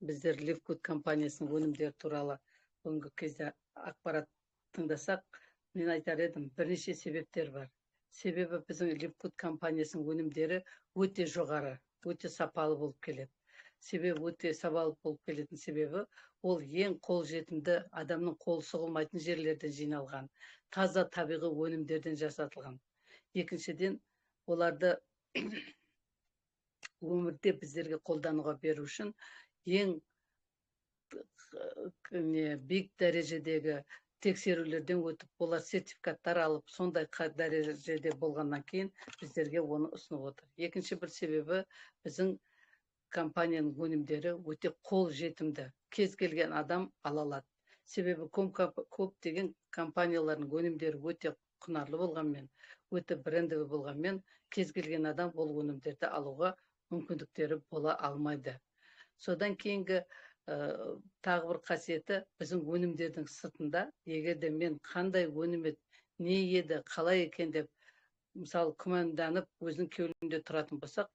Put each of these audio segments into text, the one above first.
біздер Livegood компаниясының өнімдері туралы бүгінгі кезде ақпарат тыңдасақ, мен айтар едім, бірнеше себептер бар. Себебі біздің Livegood компаниясының өнімдері өте жоғары, өте сапалы болып келеді. Себебі өте сапалы болып келетін себебі ол ең қолжетімді, адамның қолы сұғылмайтын жерлерден жиналған, таза табиғи өнімдерден жасатылған. Екіншіден, оларды өмірде біздерге қолдануға беру үшін ең биік дәрежедегі тексерулерден өтіп, олар сертификаттар алып, сондай дәрежеде болғаннан кейін біздерге оны ұсынып отыр. Екінші бір себебі, біздің компанияның өнімдері өте қол жетімді, кез келген адам ала алады. Себебі көптеген компаниялардың өнімдері өте құнарлы болғанмен, өте брендовый болғанмен, кез келген адам ол өнімдерді алуға мүмкіндіктері бола алмайды. Содан кейінгі тағы бір қасиеті, біздің өнімдердің сыртында, егерде мен қандай өнім еді, не еді, қалай екен деп, мысалы, күмәнданып, өзінің кеудемде тұратын болсақ,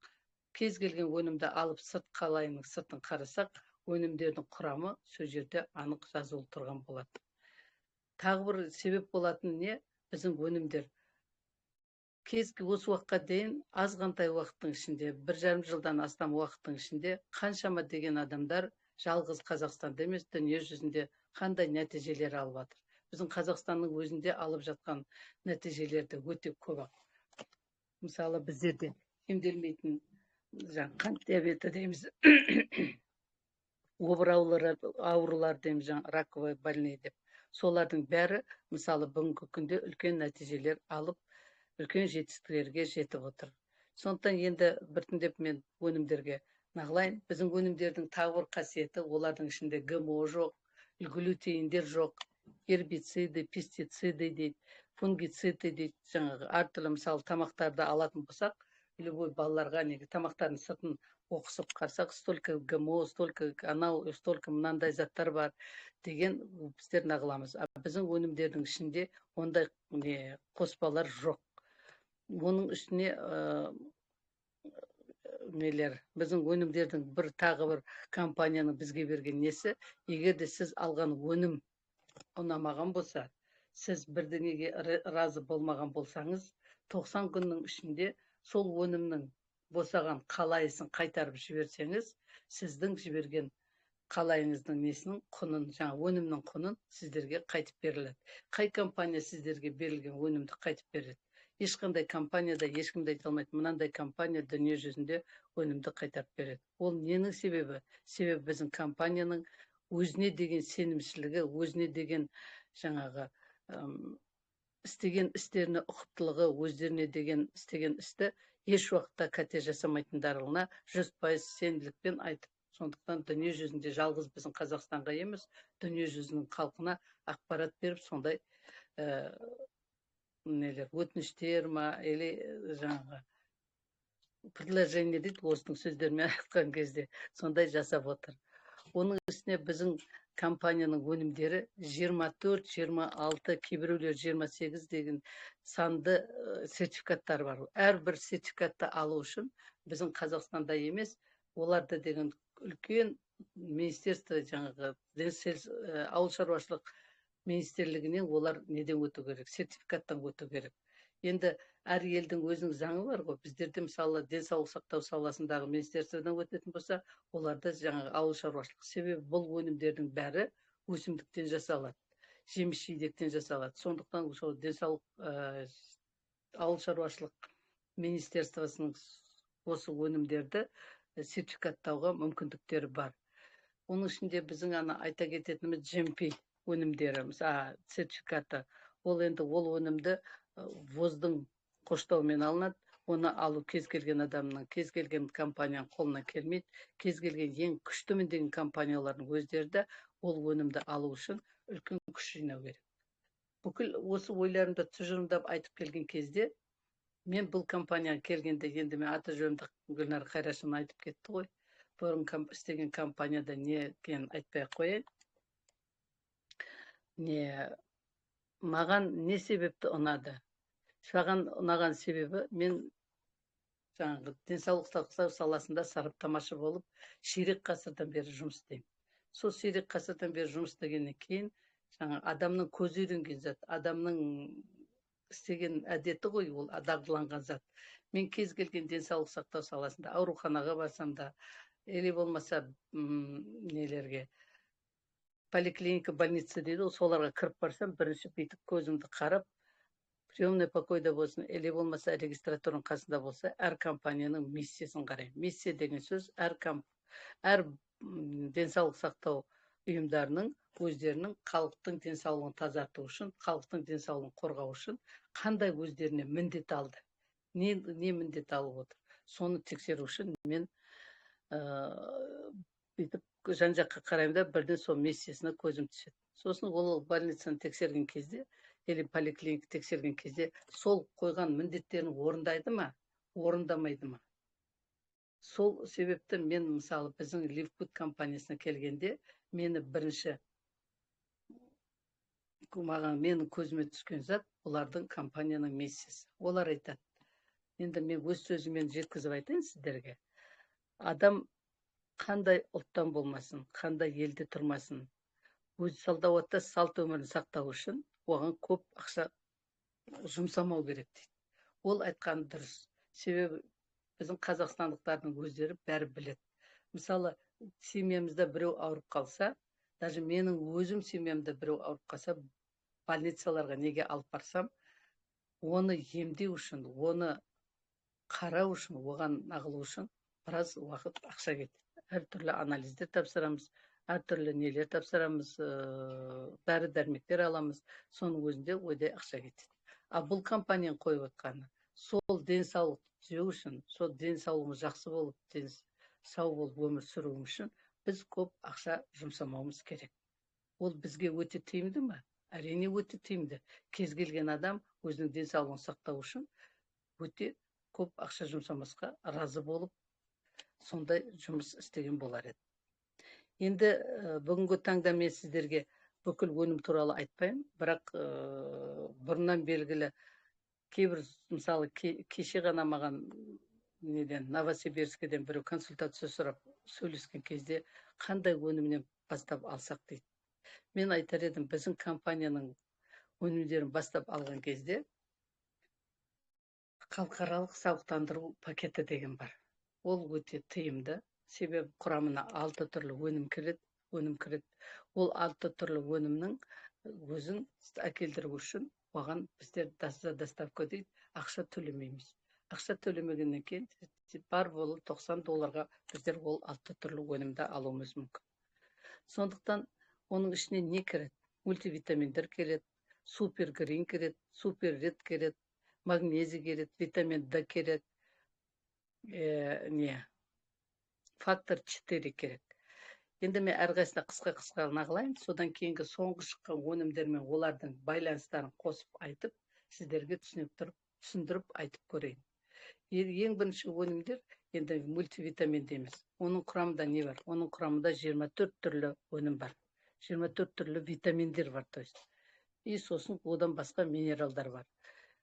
кез келген өнімді алып қалайының сыртын қарасақ, өнімдердің құрамы сол жерде анық жазылып тұрған болады. Тағы бір себеп болатын не? Біздің өнімдер осы уақытқа дейін азғантай уақыттың ішінде, 1,5 жылдан астам уақыттың ішінде қаншама деген адамдар жалғыз Қазақстанда емес, дүние жүзінде қандай нәтижелер алып жатыр. Біздің Қазақстанның өзінде алып жатқан нәтижелерді өте көп. Мысалы, біздерде емделмейтін қант диабеті дейміз, обыр аурулар дейміз, раковый больной деп. Солардың бәрі, мысалы, бүгінгі күнде үлкен нәтижелер алып, үлкен жетістіктерге жетіп отыр. Сондықтан енді біртіндеп мен өнімдерге нағылайын. Біздің өнімдердің тағы бір қасиеті, олардың ішінде ГМО жоқ, глютеиндер жоқ, гербициды, пестициды дейді, фунгициды дейді, жаңағы әртүрлі, мысалы, тамақтарды алатын болсақ, любой балаларға неге тамақтардың сыртын оқысып қарсақ, столько ГМО, столько анау, столько мынандай заттар бар деген біздер нағыламыз. Біздің өнімдердің ішінде ондай қоспалар жоқ. Оның үстіне біздің өнімдердің тағы бір компанияның бізге берген несі, егер де сіз алған өнім ұнамаған болса, сіз бірдеңеге разы болмаған болсаңыз, 90 күннің ішінде сол өнімнің босаған қалайысын қайтарып жіберсеңіз, сіздің жіберген қалайыңыздың несінің құнын, өнімнің құнын сіздерге қайтып беріледі. Қай компания сіздерге берілген өнімді қайтып береді? Ешқандай компанияда ешкімді айта алмайды, мынандай компания дүние жүзінде өнімді қайтарып береді. Ол ненің себебі? Себебі біздің компанияның өзіне деген сенімшілігі, өзіне деген істеген істеріне ұқыптылығы, өздеріне деген істеген істі еш уақытта қате жасамайтындарына 100% сенімділікпен айтып, сондықтан дүние жүзінде жалғыз біздің Қазақстанға емес, дүние жүзінің халқына ақпарат беріп, сондай өтініштер ма, или предложение дейді, осының сөздермен айтқан кезде, сондай жасап отыр. Оның үстіне біздің компанияның өнімдері 24, 26, кейбіреулер 28 деген санды сертификаттар бар. Әрбір сертификатты алу үшін біздің Қазақстанда емес, оларда деген үлкен министерство, ауыл шаруашылық министрлігінен олар неден өту керек? Сертификаттан өту керек. Енді әр елдің өзінің заңы бар ғой. Біздерде, мысалы, денсаулық сақтау саласындағы министерстводан өтетін болса, оларда ауыл шаруашылық. Себебі бұл өнімдердің бәрі өсімдіктен жасалады, жеміс-жидектен жасалады. Сондықтан сол денсаулық ауыл шаруашылық министерствосының осы өнімдерді сертификаттауға мүмкіндіктері бар. Оның ішінде біздің айта кететініміз GMP өнімдері, сертификаты. Ол енді ол өнімді ВОЗ-дың қоштауымен алынады. Оны алу кез келген адамның, кез келген компанияның қолына келмейді. Кез келген ең күштімін деген компаниялардың өздері ол өнімді алу үшін үлкен күш жинау керек. Бүкіл осы ойларымды тұжырымдап айтып келген кезде, мен бұл компанияға келгенде, енді мен аты жөнімді Гүлнар Қайрашевна айтып кетті ғой. Бұрын істеген компанияда не екенін айтпай қояйын. Маған не себепті ұнады? Саған ұнаған себебі, мен жаңағы денсаулық сақтау саласында сараптамашы болып ширек ғасырдан бері жұмыс істеймін. Сол ширек ғасырдан бері жұмыс істегеннен кейін жаңа адамның көзі үйренген зат, адамның істеген әдеті ғой, ол дағдыланған зат. Мен кез келген денсаулық сақтау саласында ауруханаға барсам да, или болмаса нелерге поликлиника, больница дейді, соларға кіріп барсам, бірінші бүйтіп көзімді қарап, приемный покойда болсын, или болмаса регистратурның қасында болса, әр компанияның миссиясын қараймын. Миссия деген сөз әр денсаулық сақтау ұйымдарының өздерінің халықтың денсаулығын тазарту үшін, халықтың денсаулығын қорғау үшін қандай өздеріне міндет алды, не міндет алып отыр, соны тексеру үшін мен бүйтіп жан жаққа қараймын да, бірден сол миссиясына көзім түседі. Сосын ол больницаны тексерген кезде, или поликлиника тексерген кезде, сол қойған міндеттерін орындайды ма, орындамайды ма? Сол себепті мен мысалы біздің Ливкуд компаниясына келгенде, мені бірінші менің көзіме түскен зат олардың компанияның миссиясы. Олар айтады. Енді мен өз сөзіммен жеткізіп айтайын сіздерге. Адам қандай ұлттан болмасын, қандай елде тұрмасын, өз салауатты салт өмірін сақтау үшін оған көп ақша жұмсамау керек дейді. Ол айтқан дұрыс. Себебі біздің қазақстандықтардың өздері бәрі біледі. Мысалы, семьямызда біреу ауырып қалса, даже менің өзім семьямда біреу ауырып қалса, больницаларға неге алып барсам, оны емдеу үшін, оны қарау үшін, оған ағылу үшін біраз уақыт ақша кетеді. Әртүрлі анализдер тапсырамыз, әртүрлі нелер тапсырамыз, дәрі дәрмектер аламыз, соның өзінде ойдай ақша кетеді. А бұл компанияның қойып отқаны, сол денсаулық түзеу үшін, сол денсаулығымыз жақсы болып, сау болып өмір сүруіміз үшін біз көп ақша жұмсамауымыз керек. Ол бізге өте тиімді ме? Әрине өте тиімді. Кез келген адам өзінің денсаулығын сақтау үшін өте көп ақша жұмсамасқа разы болып, сондай жұмыс істеген болар еді. Енді бүгінгі таңда мен сіздерге бүкіл өнім туралы айтпаймын, бірақ бұрыннан белгілі кейбір, мысалы, кеше ғана маған Новосибирскіден біреу консультация сұрап сөйлескен кезде, қандай өнімнен бастап алсақ дейді. Мен айтар едім, біздің компанияның өнімдерін бастап алған кезде халықаралық сауықтандыру пакеті деген бар. Ол өте тиімді, себебі құрамына 6 түрлі өнім кіреді. Ол 6 түрлі өнімнің өзін әкелдіру үшін оған біздер доставка дейді, ақша төлемейміз. Ақша төлемегеннен кейін бар болу $90 біздер ол 6 түрлі өнімді алуымыз мүмкін. Сондықтан оның ішіне не кіреді? Мультивитаминдер келеді, супергрин келеді, суперред келеді, магнезий келеді, витамин D келеді, фактор 4 керек. Енді мен әрқайсысына қысқа нақтылайын, содан кейінгі соңғы шыққан өнімдермен олардың байланыстарын қосып айтып, сіздерге түсіндіріп айтып көрейін. Ең бірінші өнімдер енді мультивитамин дейміз. Оның құрамында не бар? Оның құрамында 24 түрлі өнім бар. 24 түрлі витаминдер бар, то есть. И сосын одан басқа минералдар бар.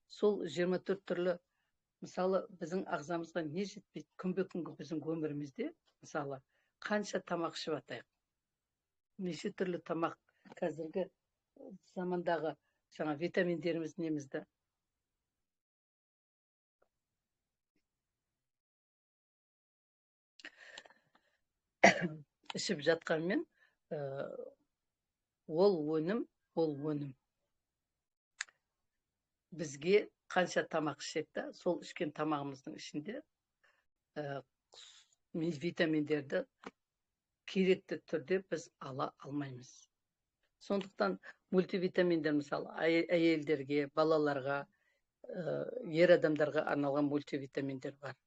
Сол 24 түрлі, мысалы, біздің ағзамызға не жетпейді? Күнбе-күнгі біздің өмірімізде, мысалы, қанша тамақ ішіп атайық? Неше түрлі тамақ қазіргі замандағы жаңа витаминдеріміз немізді? Ішіп жатқанмен, ол өнім бізге қанша тамақ ішсек та, сол ішкен тамағымыздың ішінде витаминдерді керекті түрде біз ала алмаймыз. Сондықтан мультивитаминдер, мысалы, әйелдерге, балаларға, ер адамдарға арналған мультивитаминдер бар.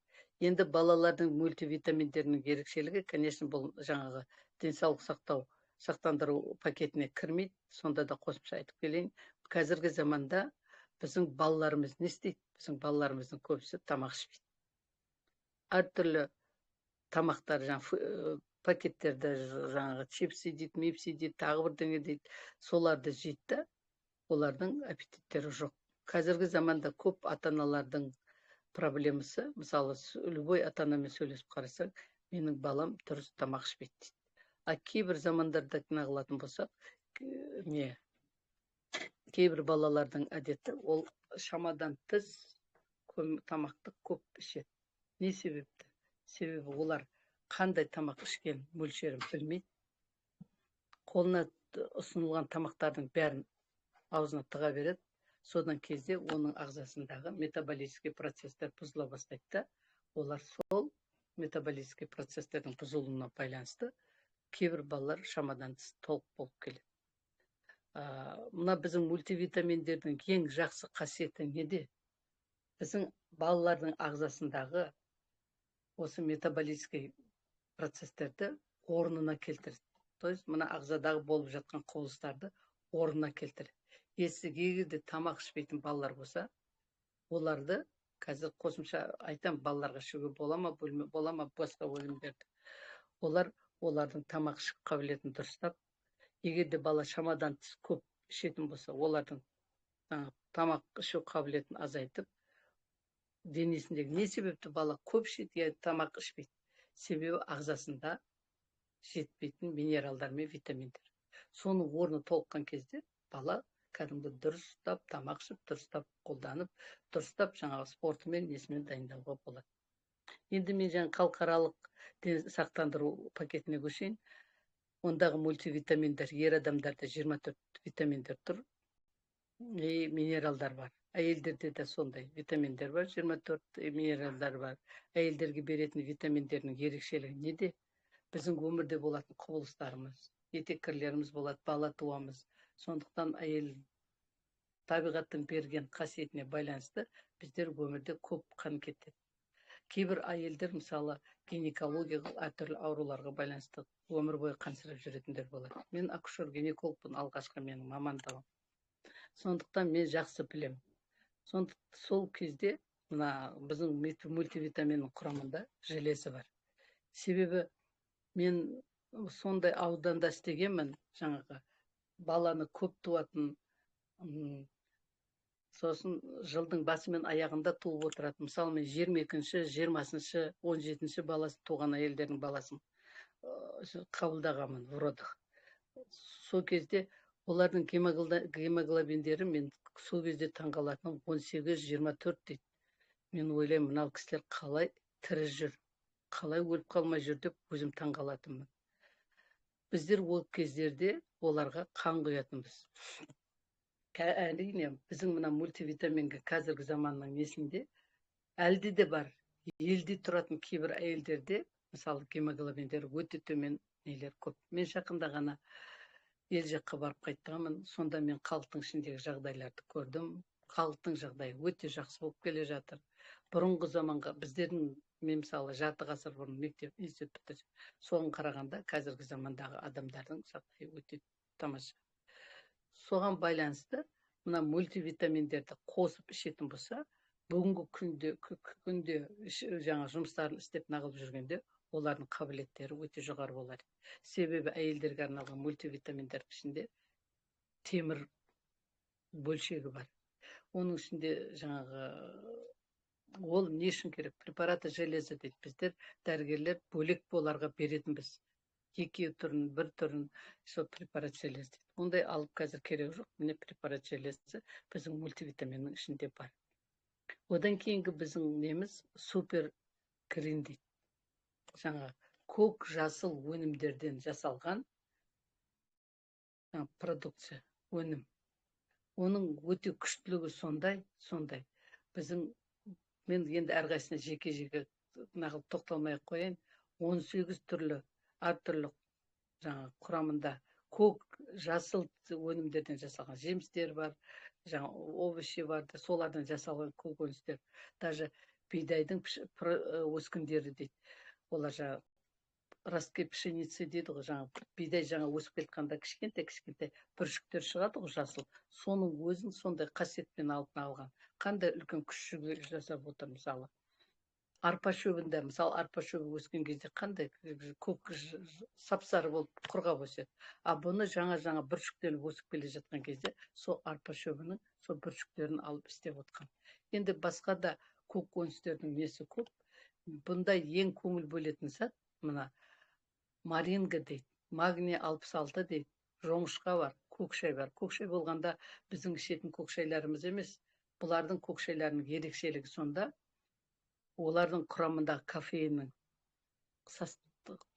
Енді балалардың мультивитаминдерінің ерекшелігі, конечно, бұл жаңағы денсаулық сақтандыру пакетіне кірмейді. Сонда да қосымша айтып келейін. Қазіргі заманда біздің балаларымыз не істейді? Біздің балаларымыздың көбісі тамақ ішпейді. Әртүрлі тамақтар, пакеттерді, жаңағы чипсы дейді, мипсы дейді, тағы бірдеңе дейді, соларды жейді, олардың аппетиттері жоқ. Қазіргі заманда көп ата-аналардың проблемасы, мысалы, любой ата-анамен сөйлесіп қарасаң, менің балам дұрыс тамақ ішпейді дейді. А кейбір замандарда нағылатын болсақ, кейбір балалардың әдеті ол шамадан тыс тамақты көп ішеді. Не себепті? Себебі олар қандай тамақ ішкен мөлшерін білмейді. Қолына ұсынылған тамақтардың бәрін аузына тыға береді. Содан кезде оның ағзасындағы метаболический процесстер бұзыла бастайды да, олар сол метаболический процесстердің бұзылуына байланысты кейбір балалар шамадан тыс толық болып келеді. Мына біздің мультивитаминдердің ең жақсы қасиеті неде? Біздің балалардың ағзасындағы осы метаболический процесстерді орнына келтіреді. То есть мына ағзадағы болып жатқан құбылыстарды орнына келтіреді. Егер де тамақ ішпейтін балалар болса, оларды қазір қосымша айтам, балаларға ішуге бола ма басқа өнімдерді. Олардың тамақ ішу қабілетін дұрыстап, егер де бала шамадан тыс көп ішетін болса, олардың тамақ ішу қабілетін азайтып, денесіндегі не себепті бала көп ішеді, тамақ ішпейді? Себебі ағзасында жетпейтін минералдар мен витаминдер. Соның орны толыққан кезде бала кәдімгі дұрыстап тамақ ішіп, дұрыстап қолданып, дұрыстап жаңағы спортымен несімен дайындауға болады. Енді мен жаңа халықаралық сақтандыру пакетіне көшейін. Ондағы мультивитаминдер, ер адамдарда 24 витаминдер тұр, минералдар бар. Әйелдерде де сондай витаминдер бар, 24 минералдар бар. Әйелдерге беретін витаминдердің ерекшелігі неде? Біздің өмірде болатын құбылыстарымыз, етеккірлеріміз болады, бала туамыз. Сондықтан әйел табиғаттың берген қасиетіне байланысты біздер өмірде көп қан кетеді. Кейбір әйелдер, мысалы, гинекологиялық әртүрлі ауруларға байланысты өмір бойы қансырап жүретіндер болады. Мен акушер-гинекологпын, алғашқы менің мамандығым. Сондықтан мен жақсы білем. Сол кезде мына біздің мультивитаминнің құрамында железі бар. Себебі мен сондай ауданда істегенмін, жаңағы баланы көп туатын, сосын жылдың басы мен аяғында туып отырады. Мысалы, мен 22-ші, 20-ші, 17-ші баласы туған әйелдердің баласын қабылдағанмын в родах. Сол кезде олардың гемоглобиндері, мен сол кезде таңғалатыным 18-24 дейді. Мен ойлаймын, мынау кісілер қалай тірі жүр, қалай өліп қалмай жүр деп өзім таңғалатынмын. Біздер ол кездерде оларға қан құятынбыз. Әрине, біздің мына мультивитаминге қазіргі заманның несінде әлде де бар. Елде тұратын кейбір әйелдерде, мысалы, гемоглобиндері өте төмен нелер көп. Мен жақында ғана ел жаққа барып қайтқанмын. Сонда мен халықтың ішіндегі жағдайларды көрдім. Халықтың жағдайы өте жақсы болып келе жатыр. Бұрынғы заманға біздердің, мен мысалы жарты ғасыр бұрын мектеп институт бітірдім. Соған қарағанда қазіргі замандағы адамдардың жағдайы өте тамаша. Соған байланысты мына мультивитаминдерді қосып ішетін болса, бүгінгі күнде жаңа жұмыстарын істеп нағылып жүргенде олардың қабілеттері өте жоғары болады. Себебі әйелдерге арналған мультивитаминдер ішінде темір бөлшегі бар. Оның ішінде жаңағы ол не үшін керек? Препараты железі дейді. Біздер дәрігерлер бөлек оларға беретінбіз. 2 түрін, 1 түрін сол препарат железі дейді. Ондай алып қазір керек жоқ. Міне препарат железі біздің мультивитаминнің ішінде бар. Одан кейінгі біздің неміз супер грин дейді. Жаңа көк жасыл өнімдерден жасалған продукция, өнім. Оның өте күштілігі сондай. Мен енді әрқайсысына жеке нағылып тоқталмай қояйын. 18 түрлі, әртүрлі жаңа құрамында көк жасыл өнімдерден жасалған жемістер бар, жаңа овощи бар, солардан жасалған көкөністер. Даже бидайдың өскіндері дейді. Олар жаңа ростки пшеницы дейді ғой, жаңа бидай жаңа өсіп кеткенде кішкентай бүршіктер шығады ғой, жасыл. Соның өзін сондай қасиетпен алған. Қандай үлкен күш жасап отыр. Мысалы, арпа шөбінде, мысалы, арпа шөбі өскен кезде қандай көк сапсары болып құрғап өседі. А бұны жаңа бүршіктеніп өсіп келе жатқан кезде сол арпа шөбінің сол бүршіктерін алып істеп отқан. Енді басқа да көкөністердің несі көп. Бұнда ең көңіл бөлетін зат мына маринга дейді, магний 66 дейді, жоңышқа бар, көкшай бар. Көкшай болғанда біздің ішетін көкшайларымыз емес. Бұлардың көкшайларының ерекшелігі сонда, олардың құрамындағы кофеиннің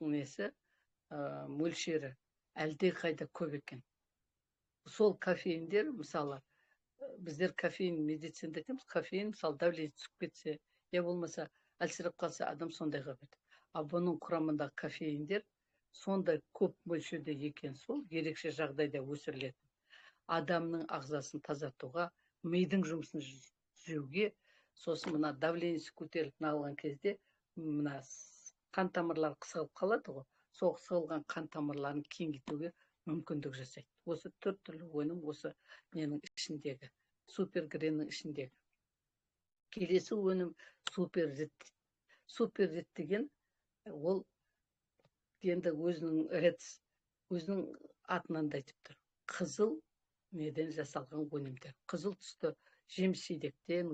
несі, мөлшері әлде қайда көп екен. Сол кофеиндер, мысалы, біздер кофеин медицинада айтамыз, кофеин мысалы давление түсіп кетсе, я болмаса әлсіреп қалса, адам сондайға кетеді. А бұның құрамындағы кофеиндер сондай көп мөлшерде екен, сол ерекше жағдайда өсіріледі. Адамның ағзасын тазартуға, мидың жұмысын жүзеуге, сосын мына давлениесі көтеріліп алған кезде мына қан тамырлары қысылып қалады ғой. Сол қысылған қан тамырларын кеңейтуге мүмкіндік жасайды. Осы төрт түрлі өнім осы ненің ішіндегі, супергреннің ішіндегі. Келесі өнім суперрит. Суперрит деген ол енді өзінің атынан да айтып тұр. Қызыл неден жасалған өнімдер. Қызыл түсті жеміс-жидектен,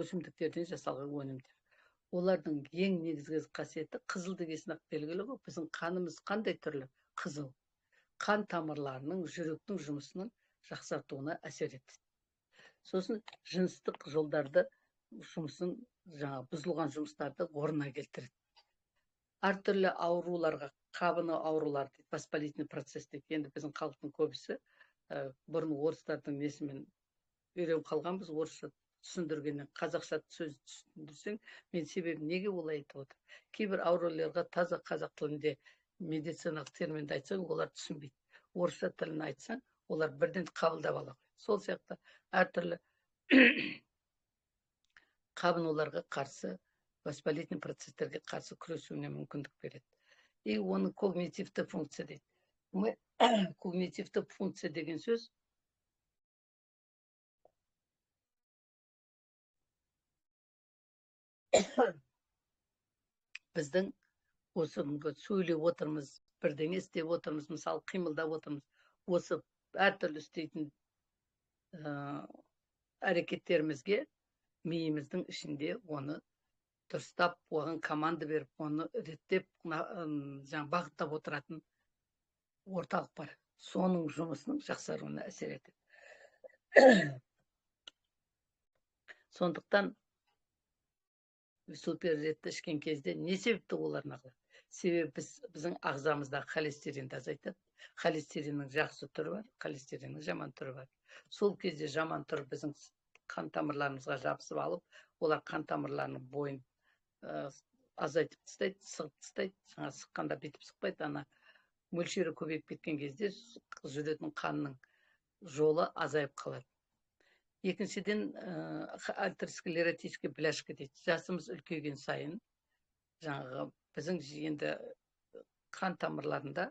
өсімдіктерден жасалған өнімдер. Олардың ең негізгі қасиеті қызыл дегесін ақ белгілі ғой. Біздің қанымыз қандай түрлі? Қызыл. Қан тамырларының, жүректің жұмысының жақсартуына әсер етеді. Сосын жыныстық жолдарды жұмысын, бұзылған жұмыстарды орнына келтіреді. Әртүрлі ауруларға, қабыну аурулар дейді, воспалительный процесс дейді. Енді біздің халықтың көбісі бұрын орыстардың несімен үйреніп қалғанбыз, орысша түсіндіргеннен қазақша сөз түсіндірсең, мен себебі неге олай айтып отыр. Кейбір ауруларға таза қазақ тілінде медициналық терминді айтсаң, олар түсінбейді. Орысша тілін айтсаң, олар бірден қабылдап алады. Сол сияқты әртүрлі қабынуларға қарсы, воспалительный процестерге қарсы күресуіне мүмкіндік береді. И оны когнитивті функция дейді. Когнитивті функция деген сөз біздің осы сөйлеп отырмыз, бірдеңе істеп отырмыз, мысалы қимылдап отырмыз, осы әртүрлі істейтін әрекеттерімізге миымыздың ішінде оны дұрыстап, оған команда беріп, оны реттеп, бағыттап отыратын орталық бар. Соның жұмысының жақсаруына әсер етеді. Сондықтан суперретті ішкен кезде не себепті олар нағылады? Себебі біздің ағзамызда холестеринді азайтады. Холестериннің жақсы түрі бар, холестериннің жаман түрі бар. Сол кезде жаман түрі біздің қан тамырларымызға жабысып алып, олар қан тамырларының бойын азайтып тастайды, сығып тастайды. Жаңа сыққанда бетіп сықпайды, ана мөлшері көбейіп кеткен кезде жүретін қанның жолы азайып қалады. Екіншіден, атеросклеротический бляшка дейді. Жасымыз үлкейген сайын, жаңағы біздің енді қан тамырларында,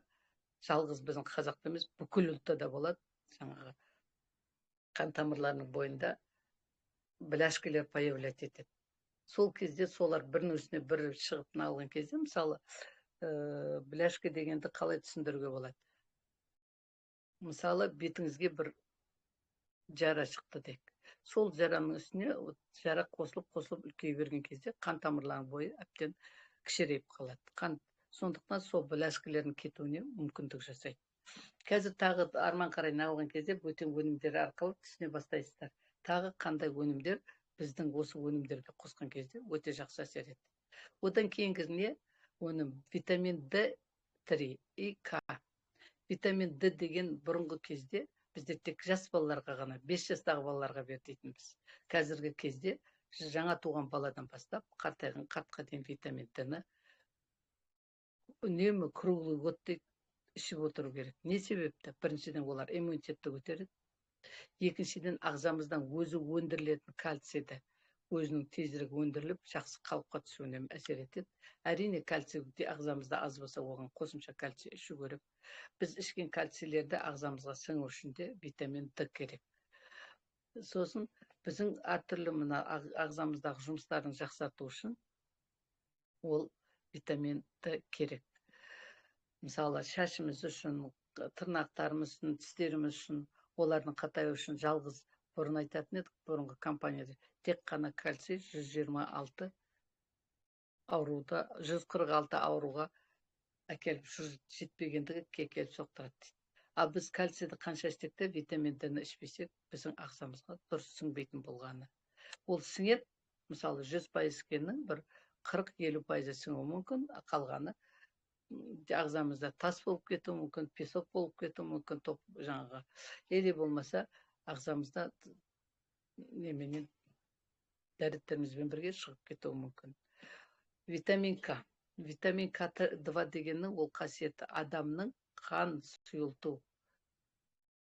жалғыз біздің қазақта емес, бүкіл ұлтта да болады, жаңағы қан тамырларының бойында бляшкалар появлять етеді. Сол кезде солар бірінің үстіне бір шығып алған кезде, мысалы, бляшка дегенді қалай түсіндіруге болады? Мысалы, бетіңізге бір жара шықты дейік. Сол жараның үстіне жара қосылып үлкейе берген кезде қан тамырларының бойы әбден кішірейіп қалады. Сондықтан сол бляшкалардың кетуіне мүмкіндік жасайды. Қазір тағы арман қарай алған кезде бөтен өнімдер арқылы түсіне бастайсыздар. Тағы қандай өнімдер біздің осы өнімдерге қосқан кезде өте жақсы әсер етті. Одан кейінгі не? Өнім витамин D3 и К. Витамин D деген бұрынғы кезде бізде тек жас балаларға ғана, 5 жастағы балаларға бердейтінбіз. Қазіргі кезде жаңа туған баладан бастап, қартайған қартқа дейін витамин D-ні үнемі круглый годтай ішіп отыру керек. Не себепті? Біріншіден, олар иммунитетті көтереді. Екіншіден, ағзамыздан өзі өндірілетін кальцийді өзінің тезірек өндіріліп, жақсы қалыпқа түсуіне әсер етеді. Әрине, кальций ағзамызда аз болса, оған қосымша кальций ішу керек. Біз ішкен кальцийлерді ағзамызға сіңу үшін де витамин D керек. Сосын біздің әртүрлі мына ағзамыздағы жұмыстарын жақсарту үшін ол витамин D керек. Мысалы, шашымыз үшін, тырнақтарымыз үшін, тістеріміз үшін, олардың қатаю үшін жалғыз бұрын айтатын едік, бұрынғы компанияда тек қана кальций 126 ауруда 146 ауруға әкеліп жетпегендігі келіп соқтырады дейді. Ал біз кальцийді қанша ішсек те витамин Д-ні ішпесек, біздің ағзамызға дұрыс сіңбейтін болғаны. Ол сіңер, мысалы 100% ішкеннің бір 40-50% сіңуі мүмкін, қалғаны ағзамызда тас болып кетуі мүмкін, песок болып кетуі мүмкін, жаңағы. Или болмаса ағзамызда неменен дәреттерімізбен бірге шығып кетуі мүмкін. Витамин К. Витамин К2 дегеннің ол қасиеті адамның қан сұйылту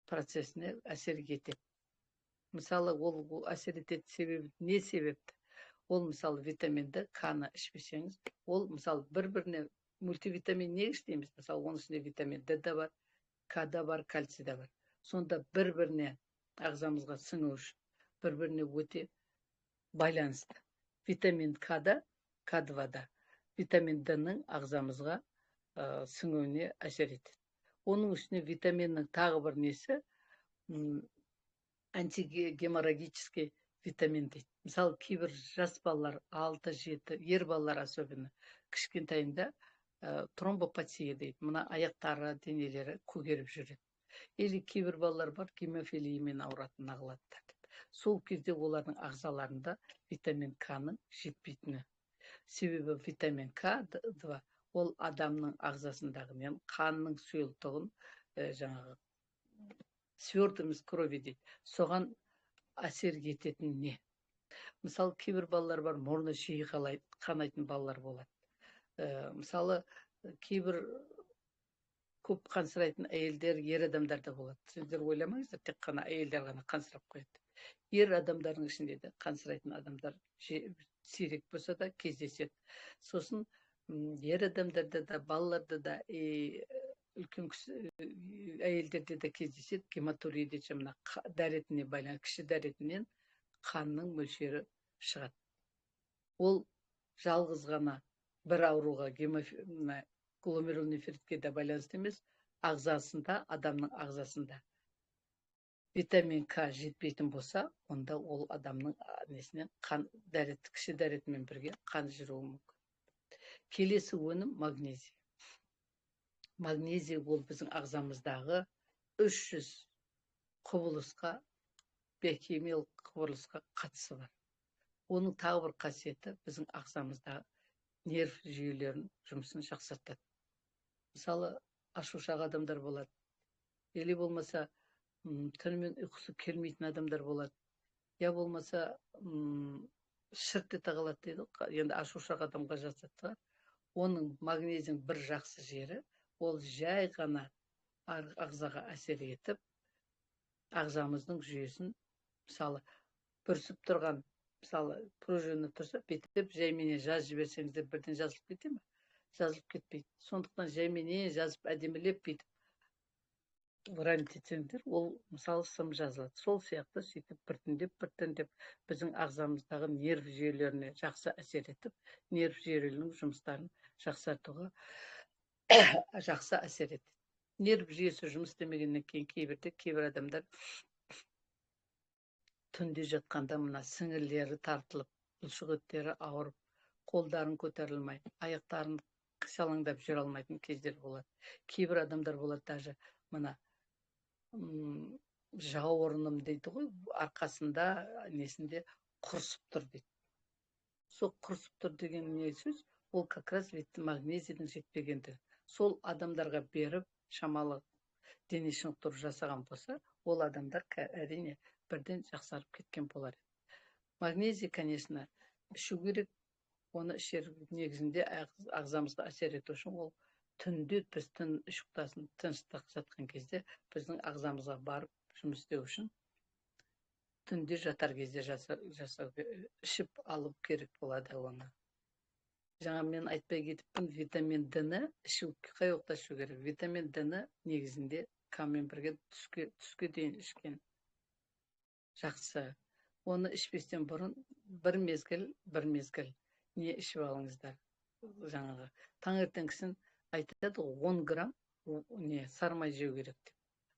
процесіне әсер етеді. Мысалы, ол әсер етеді себебі не себепті? Ол мысалы витаминді К-ны ішпесеңіз, ол мысалы бір-біріне мультивитамин не ішпейміз? Мысалы, оның ішінде витамин Д да бар, К да бар, кальций да бар. Сонда бір-біріне ағзамызға сіңу үшін бір-біріне өте байланысты. Витамин К-да, К2-да витамин Д-ның ағзамызға сіңуіне әсер етеді. Оның үстіне витаминнің тағы бір несі антигеморрагический витамин дейді. Мысалы, кейбір жас балалар 6-7, ер балалар особенно кішкентайында тромбопатия дейді. Мына аяқтары, денелері көгеріп жүреді. Или кейбір балалар бар, гемофилиямен ауыратын ағылаттар. Сол кезде олардың ағзаларында витамин К-ның жетпейтіні. Себебі витамин К2 ол адамның ағзасындағы қанның сұйылтығын жаңағы твердость крови дейді. Соған әсер ететін не? Мысалы, кейбір балалар бар, мұрны жиі қанайтын балалар болады. Мысалы, кейбір көп қансырайтын әйелдер, ер адамдар да болады. Сіздер ойламаңыздар, тек қана әйелдер ғана қансырап қояды. Ер адамдардың ішінде де қансырайтын адамдар сирек болса да кездеседі. Сосын ер адамдарда да, балаларда да, үлкен әйелдерде де кездеседі. Гематурия дейді, мына дәретіне байланысты, кіші дәретінен қанның мөлшері шығады. Ол жалғыз ғана бір ауруға, гломерулонефритке де байланысты емес, ағзасында, адамның ағзасында витамин К жетпейтін болса, онда ол адамның несінен қан дәрет, кіші дәретімен бірге қан жүруі мүмкін. Келесі өнім магнезий. Магнезий ол біздің ағзамыздағы 300 құбылысқа, биохимиялық құбылысқа қатысы бар. Оның тағы бір қасиеті біздің ағзамыздағы нерв жүйелерінің жұмысын жақсартады. Мысалы, ашушаң адамдар болады. Или болмаса түнімен ұйқысы келмейтін адамдар болады. Я болмаса шырт ете қалады дейді. Енді ашушаң адамға жасатса, оның магнезияның бір жақсы жері, ол жай ғана ағзаға әсер етіп, ағзамыздың жүйесін, мысалы, бүрсіп тұрған, мысалы, пружина тұрса, бетіп жайменен жазып жіберсеңіздер бірден жазылып кете ме? Жазылып кетпейді. Сондықтан жайменен жазып әдемілеп бүйтіп вариант етсеңдер, ол мысалы сым жазылады. Сол сияқты сөйтіп біртіндеп біздің ағзамыздағы нерв жүйелеріне жақсы әсер етіп, нерв жүйелерінің жұмыстарын жақсартуға жақсы әсер етеді. Нерв жүйесі жұмыс істемегеннен кейін кейбір адамдар түнде жатқанда мына сіңірлері тартылып, бұлшықеттері ауырып, қолдарын көтерілмей, аяқтарын қисалаңдап жүре алмайтын кездер болады. Кейбір адамдар болады, даже мына жауырыным дейді ғой, арқасында несінде құрсып тұр дейді. Сол құрсып тұр деген не сөз? Ол как раз магнезийдің жетпегендігі. Сол адамдарға беріп, шамалы дене шынықтыру жасаған болса, ол адамдар әрине бірден жақсарып кеткен болар. Магнезий, конечно, ішу керек. Оны ішер негізінде ағзамызға әсер ету үшін ол түнде біз ұйықтасын, тыныштық жатқан кезде біздің ағзамызға барып жұмыс істеу үшін түнде жатар кезде жасау ішіп алу керек болады оны. Жаңа мен айтпай кетіппін, витамин Д-ні қай уақытта ішу керек? Витамин Д-ні негізінде К-мен бірге түске дейін ішкен жақсы. Оны ішпестен бұрын бір мезгіл не ішіп алыңыздар. Жаңағы таңертеңгісін айтады, 10 грамм сармай жеу керек деп.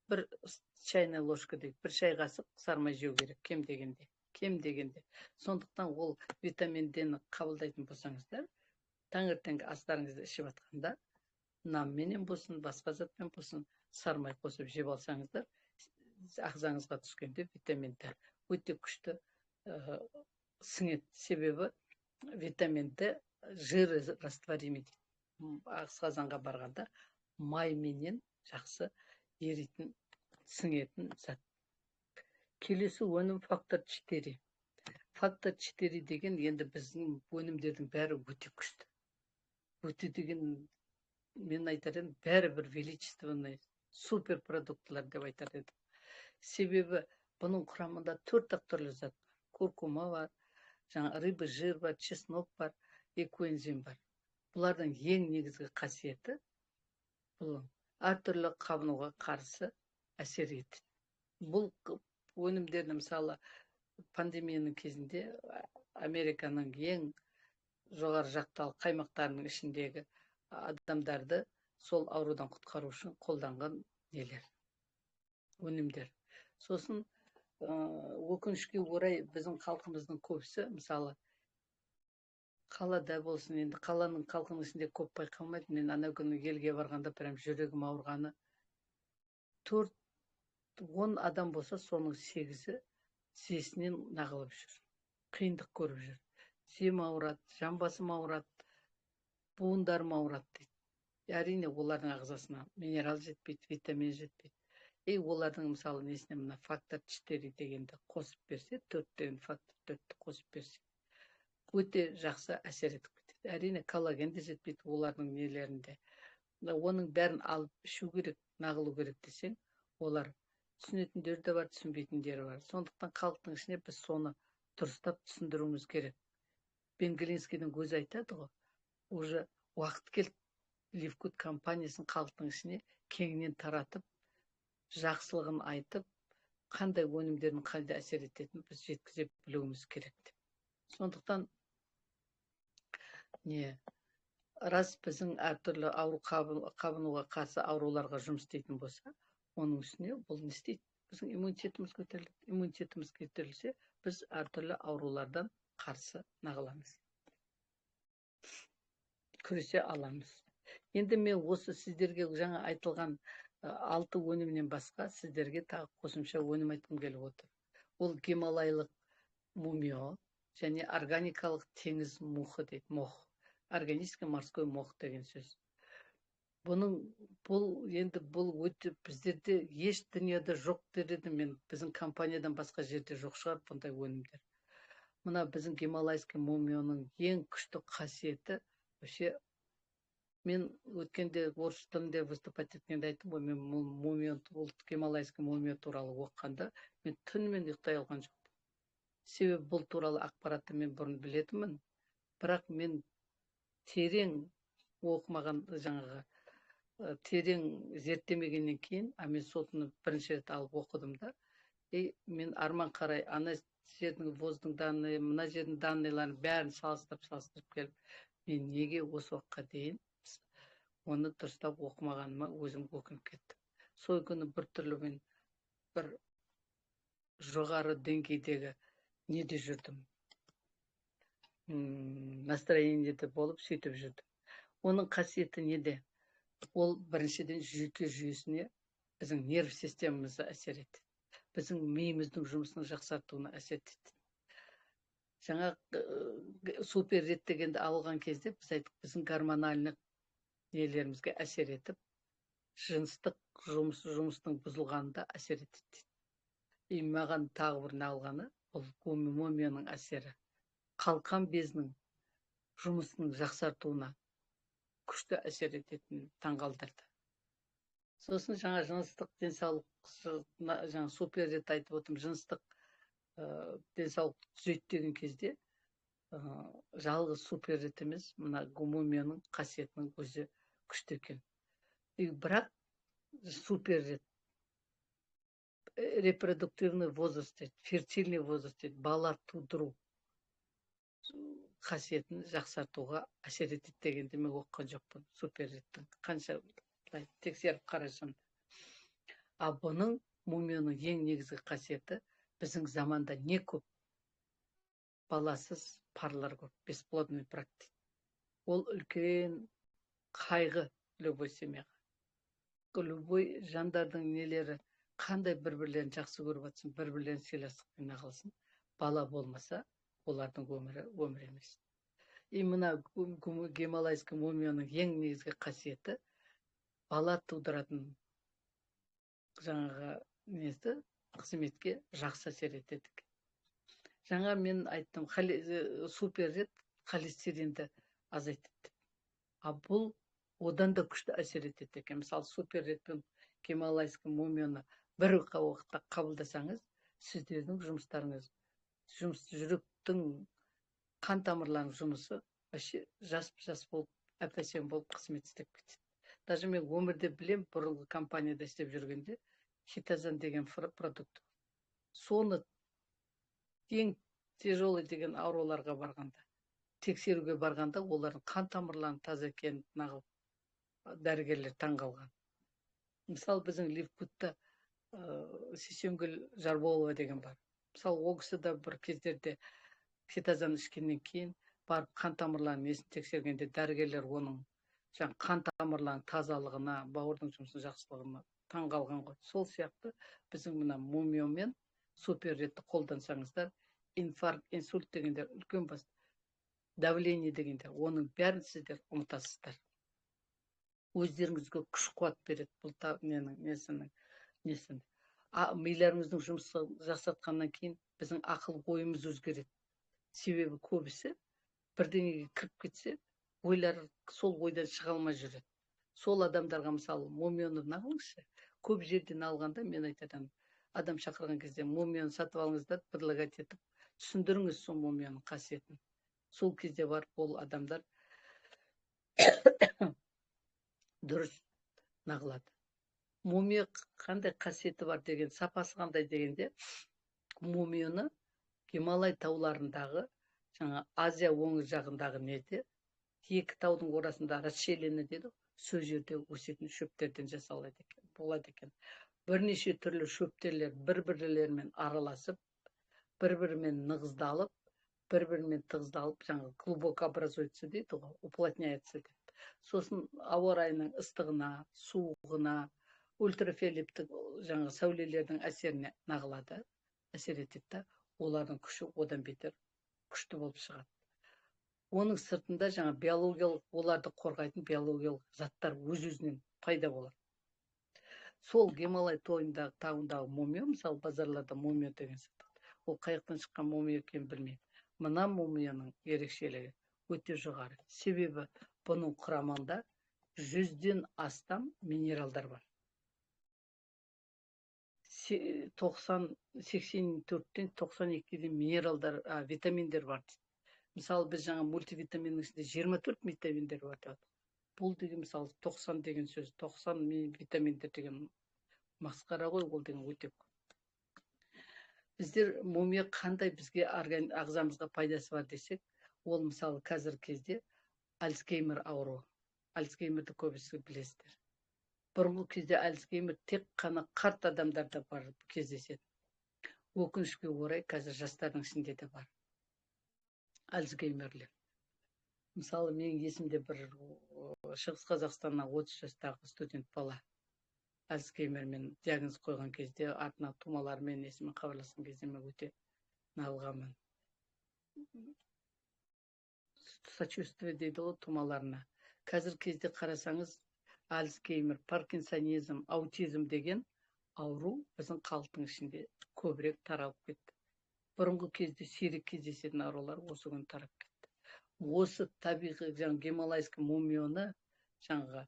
Бір чайная ложка дейді, бір шай қасық сармай жеу керек кем дегенде. кем дегенде. Сондықтан ол витамин Д'ні қабылдайтын болсаңыздар, таңертеңгі астарыңызды ішіп жатқанда нанменен болсын, басқа затпен болсын, сармай қосып жеп алсаңыздар, ағзаңызға түскенде витамин Д өте күшті сіңеді. Себебі витамин Д жиры растворимый дейді. Асқазанға барғанда майменен жақсы еритін, сіңетін зат. Келесі өнім фактор 4. Фактор 4 деген енді біздің өнімдердің бәрі өте күшті. Өте деген мен айтар едім, бәрі бір величественный супер продуктылар деп айтар едім. Себебі бұның құрамында 4 түрлі зат бар. Куркума бар, жаңа рыба жир бар, чеснок бар, экоэнзим бар. Бұлардың ең негізгі қасиеті бұл әртүрлі қабынуға қарсы әсер етеді. Бұл өнімдерді мысалы пандемияның кезінде Американың ең жоғары жақтағы қаймақтарының ішіндегі адамдарды сол аурудан құтқару үшін қолданған нелер, өнімдер. Сосын өкінішке орай біздің халқымыздың көбісі, мысалы қалада болсын, енді қаланың халқының ішінде көп байқалмайды. Мен ана күні елге барғанда прям жүрегім ауырғаны, 4-10 адам болса, соның 8-і тізесінен нағылып жүр, қиындық көріп жүр. Тізем ауырады, жамбасым ауырады, буындарым ауырады дейді. Әрине олардың ағзасына минерал жетпейді, витамин жетпейді. Олардың мысалы несіне мына фактор 4 дегенді қосып берсе, 4 деген фактор 4-ті қосып берсе, өте жақсы әсер етіп кетеді. Әрине коллаген де жетпейді олардың нелерінде. Оның бәрін алып ішу керек, нағылу керек десең, олар түсінетіндер де бар, түсінбейтіндері бар. Сондықтан халықтың ішіне біз соны дұрыстап түсіндіруіміз керек. Бенгелинскийдің өзі айтады ғой, уже уақыт келді Ливкуд компаниясын халықтың ішіне кеңінен таратып, жақсылығын айтып, қандай өнімдердің қандай әсер ететінін біз жеткізе білуіміз керек деп. Сондықтан рас біздің әртүрлі ауру қабынуға қарсы ауруларға жұмыс істейтін болса, оның үстіне бұл не істейді? Біздің иммунитетіміз көтеріледі. Иммунитетіміз көтерілсе, біз әртүрлі аурулардан қарсы нағыламыз, күресе аламыз. Енді мен осы сіздерге жаңа айтылған 6 өнімнен басқа сіздерге тағы қосымша өнім айтқым келіп отыр. Ол гималайлық мумио және органикалық теңіз мохы дейді, мох. Органический морской мох деген сөз. Бұл өте біздерде еш дүниеде жоқ деді, мен біздің компаниядан басқа жерде жоқ шығар бұндай өнімдер. Мына біздің гималайский мумионың ең күшті қасиеті, мен өткенде орыс тілінде выступать еткенде айттым ғой, мен гималайский мумио туралы оқығанда мен түнімен ұйықтай алған жоқпын. Себебі бұл туралы ақпаратты мен бұрын білетінмін, бірақ мен терең оқымаған, жаңағы терең зерттемегеннен кейін, мен сотыны бірінші рет алып оқыдым да, мен арман қарай ана жердің воздың данные, мына жердің данныйларын бәрін салыстырып келіп, мен неге осы уақытқа дейін оны дұрыстап оқымағаныма өзім өкініп кеттім. Сол күні бір түрлі мен бір жоғары деңгейдегі неде жүрдім, настроениеде болып сөйтіп жүрдім. Оның қасиеті неде? Ол біріншіден жүйке жүйесіне, біздің нерв системамызға әсер етеді. Біздің миымыздың жұмысының жақсартуына әсер етеді. Жаңа супер рет дегенді алған кезде біз айттық, біздің гормональный нелерімізге әсер етіп, жыныстық жұмыстың бұзылғанында әсер етеді. Маған тағы бір алғаны, ол мумияның әсері. Қалқан безінің жұмысының жақсартуына күшті әсер ететін таңғалдырды. Сосын жаңа жыныстық денсаулық, жаңа супер рет айтып отырмын, жыныстық денсаулық түзейді деген кезде жалғыз супер рет емес, мына мумияның қасиетінің өзі күшті екен. Бірақ супер рет репродуктивный возраст дейді, фертильный возраст дейді, бала тудыру қасиетін жақсартуға әсер етеді дегенде мен оққан жоқпын. Супер реттің қанша тексеріп қарасам. Бұның мумияның ең негізгі қасиеті, біздің заманда не көп баласыз парлар көп, бесплодный брак дейді. Ол үлкен қайғы любой семьяға. Любой жандардың нелері қандай бір-бірлерін жақсы көріп жатсын, бір-бірлерін сыйластықпен қалсын, бала болмаса, олардың өмір емес. И мына гималайский мумияның ең негізгі қасиеті бала тудыратын жаңағы несі қызметке жақсы әсер етеді. Жаңа мен айттым, супер рет холестеринді азайтады. А бұл одан да күшті әсер етеді екен. Мысалы, супер ретпен гималайский мумияны бір уақытта қабылдасаңыз, сіздердің жұмыстарыңыз, жүректің қан тамырларының жұмысы вообще жас болып, әп-әсем болып қызмет істеп кетеді. Даже мен өмірде білем, бұрынғы компанияда істеп жүргенде хитозан деген продукт. Соны ең тяжелый деген ауруларға барғанда, тексеруге барғанда, олардың қан тамырларының таза екенін нағып дәрігерлер таңғалған. Мысалы, біздің Ливкутта Сесенгүл Жарболова деген бар. Мысалы, ол кісі де бір кездерде хитозан ішкеннен кейін барып қан тамырларының несін тексергенде дәрігерлер оның қан тамырларының тазалығына, бауырдың жұмысының жақсылығына таңғалған ғой. Сол сияқты біздің мына мумия мен супер ретті қолдансаңыздар, инфаркт, инсульт дегендер үлкен бас, давление дегендер, оның бәрін сіздер ұмытасыздар. Өздеріңізге күш қуат береді бұл несінің. Миларыңыздың жұмысын жақсартқаннан кейін біздің ақыл ойымыз өзгереді. Себебі көбісі бірдеңеге кіріп кетсе, ойлар сол ойдан шыға алмай жүреді. Сол адамдарға мысалы мумияны алыңызшы. Көп жерден алғанда мен айтатам, адам шақырған кезде мумияны сатып алыңыздар, предлагать етіп, түсіндіріңіз сол мумияның қасиетін. Сол кезде барып ол адамдар дұрыс нағылады. Мумия қандай қасиеті бар деген, сапасы қандай дегенде, мумияны Гималай тауларындағы, жаңа Азия өңір жағындағы неде, екі таудың орасында расщелина дейді, сол жерде өсетін шөптерден жасалады екен, болады екен. Бірнеше түрлі шөптерлер бір-бірлерімен араласып, бір-бірімен нығыздалып, жаңа глубоко образуется дейді ғой, уплотняется дейді. Сосын ауа райының ыстығына, суығына, ультрафиолеттік жаңа сәулелердің әсеріне нағылады, әсер етеді. Олардың күші одан бетер күшті болып шығады. Оның сыртында жаңа биологиялық, оларды қорғайтын биологиялық заттар өз-өзінен пайда болады. Сол Гималай тауындағы мумия, мысалы базарларда мумия деген сатылады. Ол қаяқтан шыққан мумия екенін білмеймін. Мына мумияның ерекшелігі өте жоғары. Себебі бұның құрамында 100-ден астам минералдар бар. 84-тен 92-ден минералдар, витаминдер бар. Мысалы, біз жаңа мультивитаминнің ішінде 24 витаминдер бар. Бұл деген мысалы 90 деген сөз, 90 витаминдер деген масқара ғой, ол деген өте көп. Біздер мумия қандай бізге ағзамызға пайдасы бар десек, ол мысалы қазір кезде Альцгеймер ауруы. Альцгеймерді көбісі білесіздер. Бұрынғы кезде Альцгеймер тек қана қарт адамдарда бар кездеседі. Өкінішке орай қазір жастардың ішінде де бар Альцгеймерлер. Мысалы, менің есімде бір Шығыс Қазақстаннан 30 жастағы студент бала Альцгеймермен диагноз қойған кезде, артына тумалармен есімен хабарласқан кезде мен өте налғанмын. Сочувствие дейді ғой тумаларына. Қазір кезде қарасаңыз, Альцгеймер, паркинсонизм, аутизм деген ауру біздің халықтың ішінде көбірек таралып кетті. Бұрынғы кезде сирек кездесетін аурулар осы күн тарап кетті. Осы табиғи гималайский мумияны жаңағы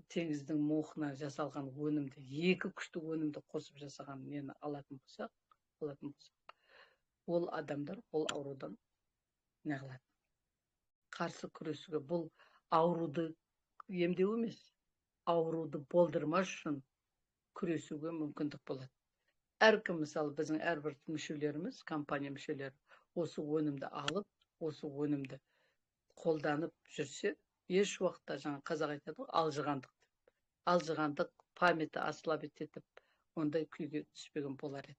теңіздің мохына жасалған өнімді, екі күшті өнімді қосып жасаған нені алатын болсақ, ол адамдар ол аурудан неғылады. Қарсы күресуге, бұл ауруды емдеу емес, ауруды болдырмас үшін күресуге мүмкіндік болады. Әркім, мысалы, біздің әрбір мүшелеріміз, компания мүшелері осы өнімді алып, осы өнімді қолданып жүрсе, еш уақытта жаңа қазақ айтады ғой, алжығандық памяті ослабить етіп, ондай күйге түспеген болар еді.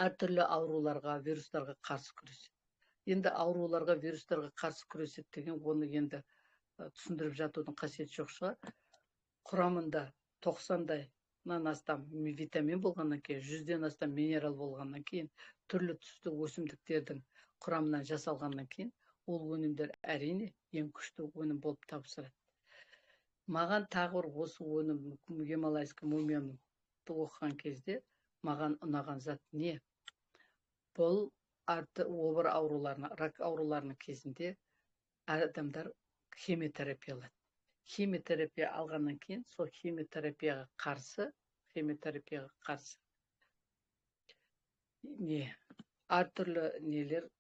әртүрлі ауруларға, вирустарға қарсы күреседі. Енді ауруларға, вирустарға қарсы күреседі деген оны енді түсіндіріп жатудың қасиеті жоқ шығар. Құрамында 90-нан астам витамин болғаннан кейін, 100-ден астам минерал болғаннан кейін, түрлі түсті өсімдіктердің құрамынан жасалғаннан кейін, ол өнімдер әрине ең күшті өнім болып табыстырады. Маған тағы бір осы өнім гималайский мумияны оқыған кезде маған ұнаған зат не? Бұл обыр ауруларына, рак ауруларының кезінде адамдар химиотерапия алады. Химиотерапия алғаннан кейін, сол химиотерапияға қарсы не? Әртүрлі нелер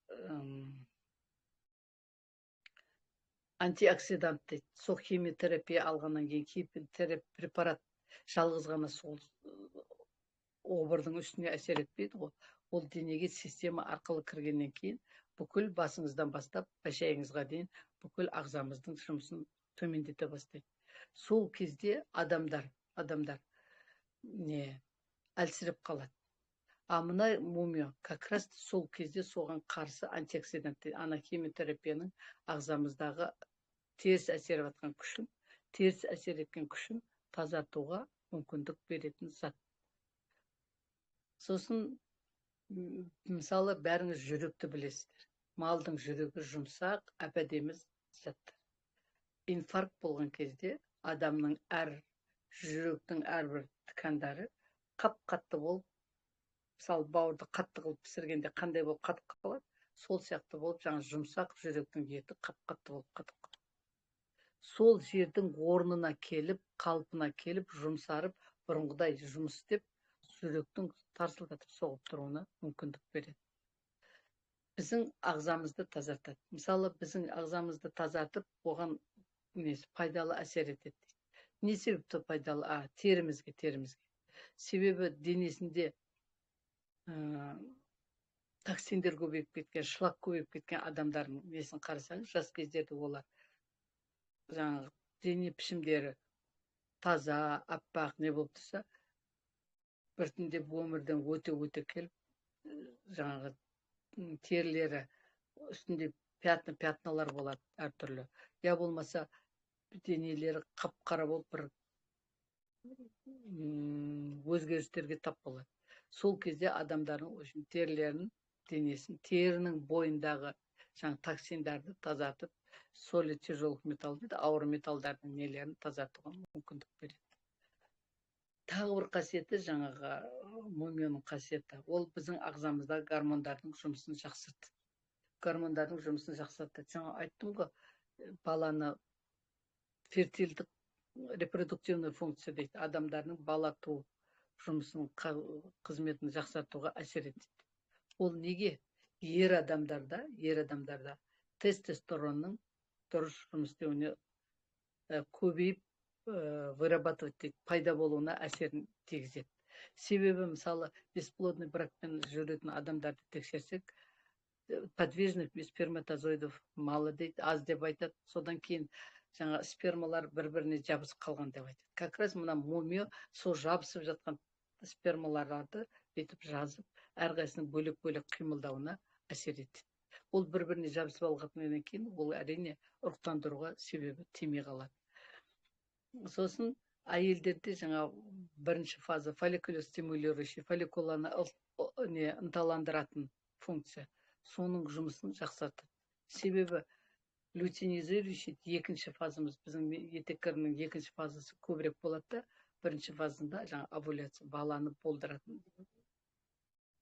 антиоксидант дейді. Сол химиотерапия алғаннан кейін химиотерапия препарат жалғыз ғана сол обырдың үстіне әсер етпейді ғой. Ол денеге система арқылы кіргеннен кейін бүкіл басыңыздан бастап башайыңызға дейін бүкіл ағзамыздың жұмысын төмендете бастайды. Сол кезде адамдар не әлсіреп қалады. А мына мумия как раз сол кезде соған қарсы антиоксидант, ана химиотерапияның ағзамыздағы теріс әсер еткен күшін тазартуға мүмкіндік беретін зат. Сосын мысалы бәріңіз жүректі білесіздер. Малдың жүрегі жұмсақ, әп-әдемі заттар. Инфаркт болған кезде адамның жүректің әрбір ткандары қап-қатты болып, мысалы бауырды қатты қылып пісіргенде қандай болып қатып қалады, сол сияқты болып, жаңа жұмсақ жүректің еті қап-қатты болып қатып қалады. Сол жердің орнына келіп, қалпына келіп, жұмсарып, бұрынғыдай жұмыс істеп, жүректің тарсылдатып соғып тұруына мүмкіндік береді. Біздің ағзамызды тазартады. Мысалы, біздің ағзамызды тазартып, оған пайдалы әсер етеді. Не себепті пайдалы? Терімізге. Себебі денесінде токсиндер көбейіп кеткен, шлак көбейіп кеткен адамдардың несін қарасаңыз, жас кездерде олар жаңағы дене пішімдері таза, аппақ не болып тұрса, біртіндеп өмірден өте келіп, жаңағы терілері үстінде пятналар болады әртүрлі. Я болмаса денелері қап-қара болып бір өзгерістерге тап болады. Сол кезде адамдардың терілерінің денесін, терінің бойындағы токсиндарды тазартып, соли тяжелых металл дейді, ауыр металдардың нелерін тазартуға мүмкіндік береді. Тағы бір қасиеті жаңағы мумияның қасиеті. Ол біздің ағзамызда гормондардың жұмысын жақсартады. Жаңа айттым ғой, баланы фертильдік репродуктивный функция дейді. Адамдардың бала туу жұмысын қызметін жақсартуға әсер етеді. Ол неге? Ер адамдарда тестостеронның дұрыс жұмыс істеуіне көбейіп вырабатывать дейді, пайда болуына әсерін тигізеді. Себебі мысалы бесплодный бракпен жүретін адамдарды тексерсек, подвижных сперматозоидов малы дейді, аз деп айтады. Содан кейін жаңа спермалар бір-біріне жабысып қалған деп айтады. Как раз мына мумия сол жабысып жатқан спермаларды бүйтіп жазып, әрқайсының бөлек-бөлек қимылдауына әсер етеді. Ол бір-біріне жабысып алғаннан кейін ол әрине ұрықтандыруға себебі тимей қалады. Сосын әйелдерде жаңа бірінші фаза фолликулостимулирующий, фолликуланы ынталандыратын функция, соның жұмысын жақсартады. Себебі лютeinизирующий екінші фазамыз, біздің етеккірінің екінші фазасы көбірек болады да, бірінші фазында жаңа овуляция, баланы болдыратын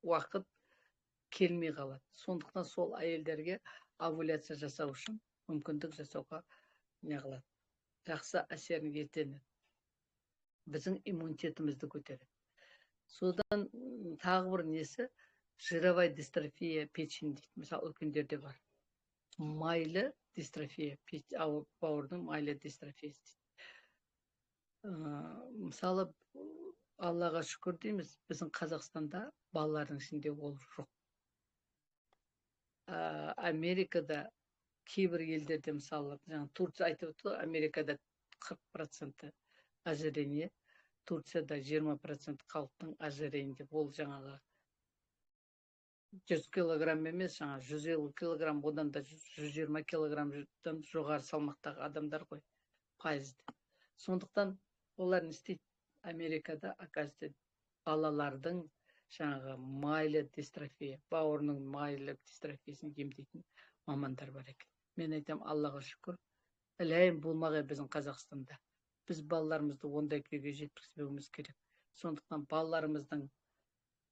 уақыт келмей қалады. Сондықтан сол әйелдерге овуляция жасау үшін мүмкіндік жасауға не қылады, жақсы әсерін етеді. Біздің иммунитетімізді көтереді. Содан тағы бір несі, жировая дистрофия печени дейді. Мысалы, үлкендерде бар. Майлы дистрофия, бауырдың майлы дистрофиясы дейді. Мысалы, Аллаға шүкір дейміз, біздің Қазақстанда балалардың ішінде ол жоқ. Америкада, кейбір елдерде, мысалы, Турция айтып отыр, Америкада 40% ожирение, Турцияда 20% халықтың ожирение деп, ол жаңағы 100 килограмм емес, жаңа 150 килограмм, одан да 120 килограммдан жоғары салмақтағы адамдар ғой, пайызды. Сондықтан олар не істейді? Америкада, оказывается, балалардың жаңағы майлы дистрофия, бауырының майлы дистрофиясын емдейтін мамандар бар екен. Мен айтам, Аллаға шүкір, әлем болмаған біздің Қазақстанда. Біз балаларымызды ондай күйге жеткізбеуіміз керек. Сондықтан балаларымыздың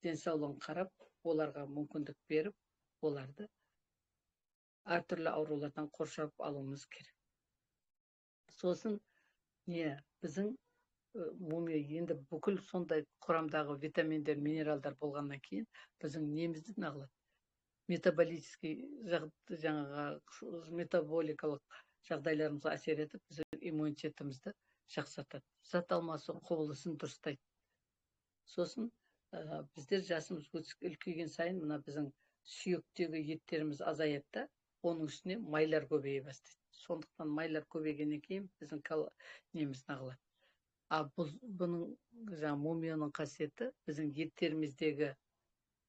денсаулығын қарап, оларға мүмкіндік беріп, оларды әртүрлі аурулардан қоршап алуымыз керек. Сосын біздің мумия енді бүкіл сондай құрамдағы витаминдер, минералдар болғаннан кейін біздің немізді нағылады. Метаболический жаңағы метаболикалық жағдайларымызға әсер етіп, біздің иммунитетімізді жақсартады. Зат алмасу құбылысын дұрыстайды. Сосын біздер жасымыз үлкейген сайын мына біздің сүйектегі еттеріміз азаяды да, оның үстіне майлар көбейе бастайды. Сондықтан майлар көбейгеннен кейін біздің неміз нағылады. Бұның жаңа мумияның қасиеті біздің еттеріміздегі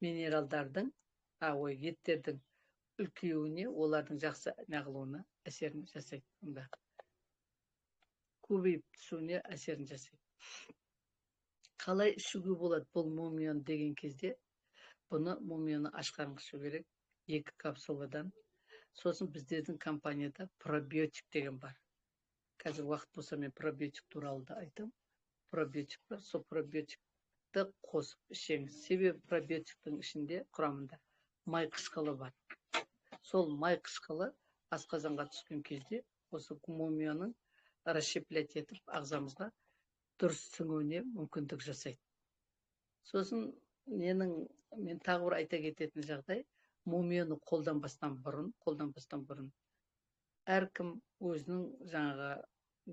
минералдардың, еттердің үлкеюіне, олардың жақсы нағылуына әсерін жасайды. Көбейіп түсуіне әсерін жасайды. Қалай ішуге болады бұл мумияны деген кезде, бұны мумияны ашқан ішу керек 2 капсуладан. Сосын біздердің компанияда пробиотик деген бар. Қазір уақыт болса мен пробиотик туралы да айтам. Пробиотик бар, сол пробиотикті қосып ішеңіз. Себебі пробиотиктің ішінде құрамында май қышқылы бар. Сол май қышқылы асқазанға түскен кезде осы мумияның расщеплять етіп ағзамызға дұрыс сіңуіне мүмкіндік жасайды. Сосын мен тағы бір айта кететін жағдай, мумияны қолданбастан бұрын әркім өзінің жаңағы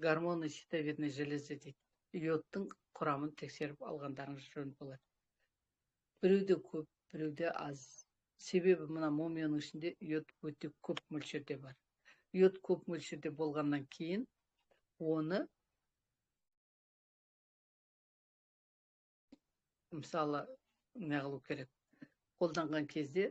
гормоны щитовидной железы дейді, йодтың құрамын тексеріп алғандарыңыз жөн болады. Біреуде көп, біреуде аз. Себебі мына мумияның ішінде йод өте көп мөлшерде бар. Йод көп мөлшерде болғаннан кейін оны мысалы неғылу керек. Қолданған кезде